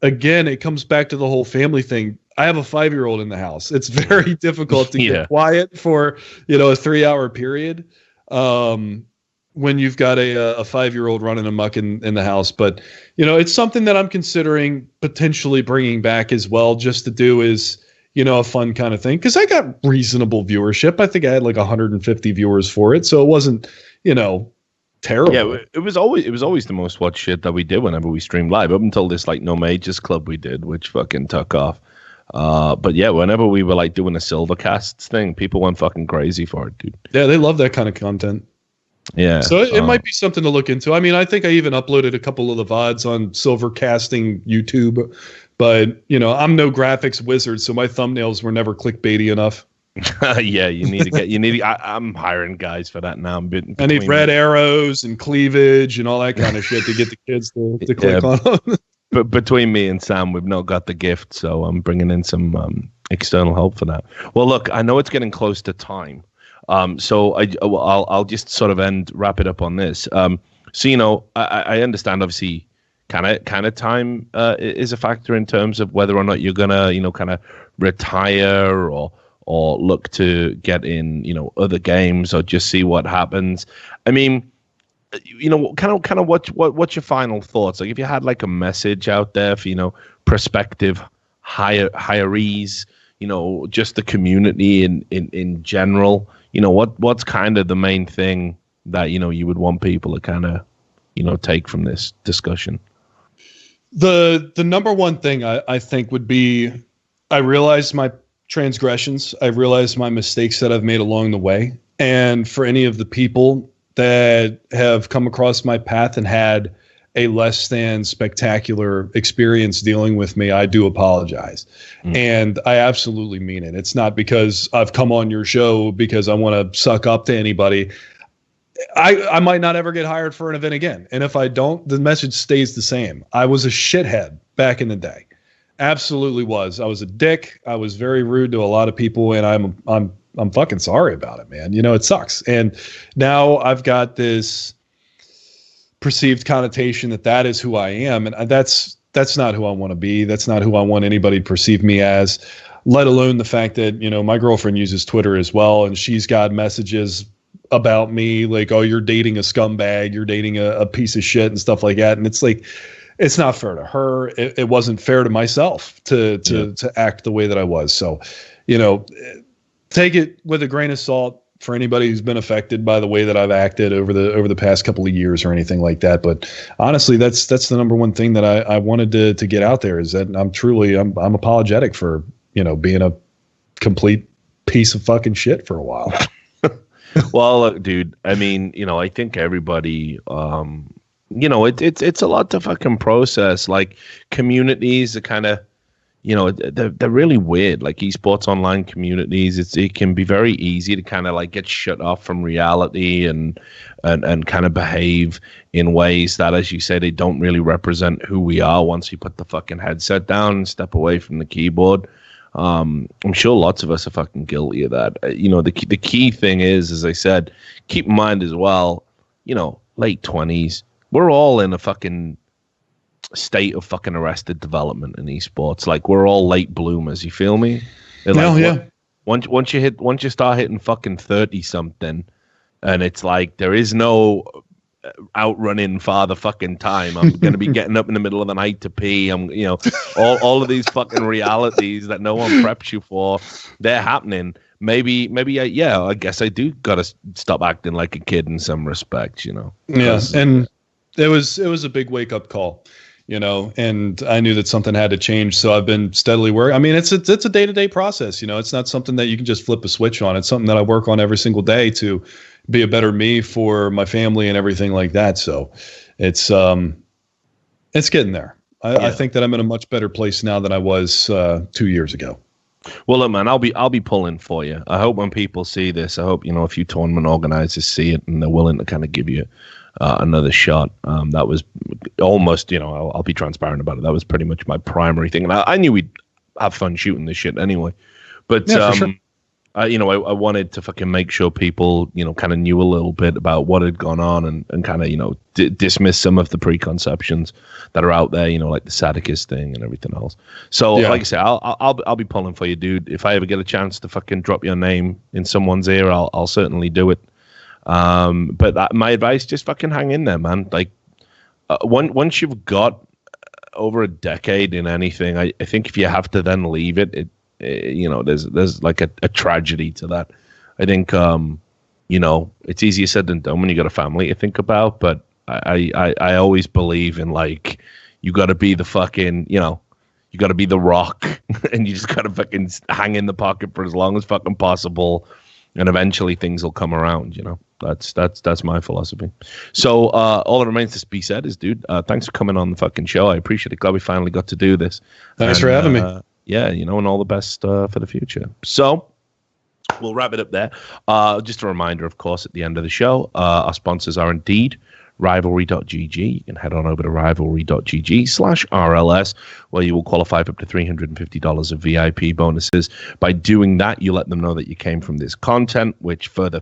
again, it comes back to the whole family thing. I have a 5-year-old in the house. It's very difficult to get quiet for, a 3-hour period. When you've got a 5-year-old running amok in the house. But, it's something that I'm considering potentially bringing back as well, just to do is, a fun kind of thing. Because I got reasonable viewership. I think I had like 150 viewers for it. So it wasn't, terrible. Yeah, it was always the most watched shit that we did whenever we streamed live, up until this like No Majors Club we did, which fucking took off. But yeah, whenever we were like doing a Silvercasts thing, people went fucking crazy for it, dude. Yeah, they love that kind of content. Yeah. So it might be something to look into. I mean, I think I even uploaded a couple of the VODs on Silvercasting YouTube, but I'm no graphics wizard, so my thumbnails were never clickbaity enough. Yeah, I'm hiring guys for that now. I need red arrows and cleavage and all that kind of shit to get the kids to click on them. But between me and Sam, we've not got the gift, so I'm bringing in some external help for that. Well, look, I know it's getting close to time. So I'll just sort of wrap it up on this. So I understand, obviously, kind of time is a factor in terms of whether or not you're gonna kind of retire or look to get in other games or just see what happens. I mean, kind of what's your final thoughts? Like, if you had like a message out there for prospective hirees, just the community in general. What's kind of the main thing that you would want people to kind of take from this discussion? The number one thing I think would be, I realize my transgressions. I realize my mistakes that I've made along the way, and for any of the people that have come across my path and had a less than spectacular experience dealing with me, I do apologize. And I absolutely mean it. It's not because I've come on your show because I want to suck up to anybody. I might not ever get hired for an event again. And if I don't, the message stays the same. I was a shithead back in the day. Absolutely was. I was a dick. I was very rude to a lot of people, and I'm fucking sorry about it, man. You know, it sucks. And now I've got this perceived connotation that is who I am, and that's not who I want to be. That's not who I want anybody to perceive me as, let alone the fact that, you know, my girlfriend uses Twitter as well, and she's got messages about me like, oh, you're dating a scumbag, you're dating a piece of shit and stuff like that. And it's like, it's not fair to her. It wasn't fair to myself to act the way that I was. So, you know, take it with a grain of salt for anybody who's been affected by the way that I've acted over the past couple of years or anything like that. But honestly, that's the number one thing that I wanted to get out there, is that I'm apologetic for, you know, being a complete piece of fucking shit for a while. Well, look, dude, I mean, you know, I think everybody, you know, it's a lot to fucking process. Like, communities are kind of, you know, they're really weird. Like, esports online communities, it can be very easy to kind of like get shut off from reality and kind of behave in ways that, as you say, they don't really represent who we are once you put the fucking headset down and step away from the keyboard. I'm sure lots of us are fucking guilty of that. You know, the key thing is, as I said, keep in mind as well, you know, late 20s, we're all in a fucking state of fucking arrested development in esports. Like, we're all late bloomers. You feel me? Like, once you start hitting fucking 30 something, and it's like there is no outrunning father fucking time. I'm going to be getting up in the middle of the night to pee. I'm, you know, all of these fucking realities that no one preps you for, they're happening. Maybe, I guess I do got to stop acting like a kid in some respects, you know? Yeah. And it was a big wake up call, you know, and I knew that something had to change. So I've been steadily working. I mean, it's a day-to-day process, you know, it's not something that you can just flip a switch on. It's something that I work on every single day to be a better me for my family and everything like that. So it's getting there. I think that I'm in a much better place now than I was 2 years ago. Well, look, man, I'll be pulling for you. I hope when people see this, I hope, you know, a few tournament organizers see it and they're willing to kind of give you another shot. That was almost, you know, I'll be transparent about it. That was pretty much my primary thing. And I knew we'd have fun shooting this shit anyway. But, yeah, for sure. you know, I wanted to fucking make sure people, you know, kind of knew a little bit about what had gone on and kind of, you know, dismiss some of the preconceptions that are out there, you know, like the Sadicus thing and everything else. So, like I say, I'll be pulling for you, dude. If I ever get a chance to fucking drop your name in someone's ear, I'll certainly do it. But my advice, just fucking hang in there, man. Like, once you've got over a decade in anything, I think if you have to then leave it, you know, there's like a tragedy to that. I think, you know, it's easier said than done when you got a family to think about, but I always believe in, like, you got to be the fucking, you know, you got to be the Rock and you just got to fucking hang in the pocket for as long as fucking possible. And eventually things will come around, you know. That's my philosophy. So all that remains to be said is, dude, thanks for coming on the fucking show. I appreciate it. Glad we finally got to do this. Thanks for having me. Yeah, you know, and all the best for the future. So we'll wrap it up there. Just a reminder, of course, at the end of the show, our sponsors are indeed Rivalry.gg. You can head on over to Rivalry.gg/RLS, where you will qualify for up to $350 of VIP bonuses. By doing that, you let them know that you came from this content, which further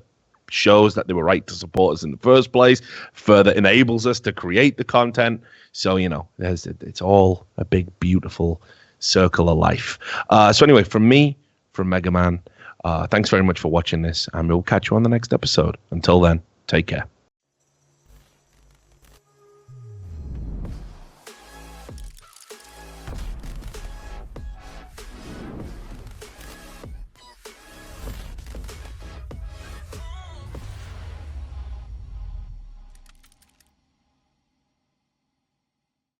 shows that they were right to support us in the first place, further enables us to create the content. So, you know, it's all a big, beautiful circle of life. So anyway, from me, from Mega Man, thanks very much for watching this, and we'll catch you on the next episode. Until then, take care.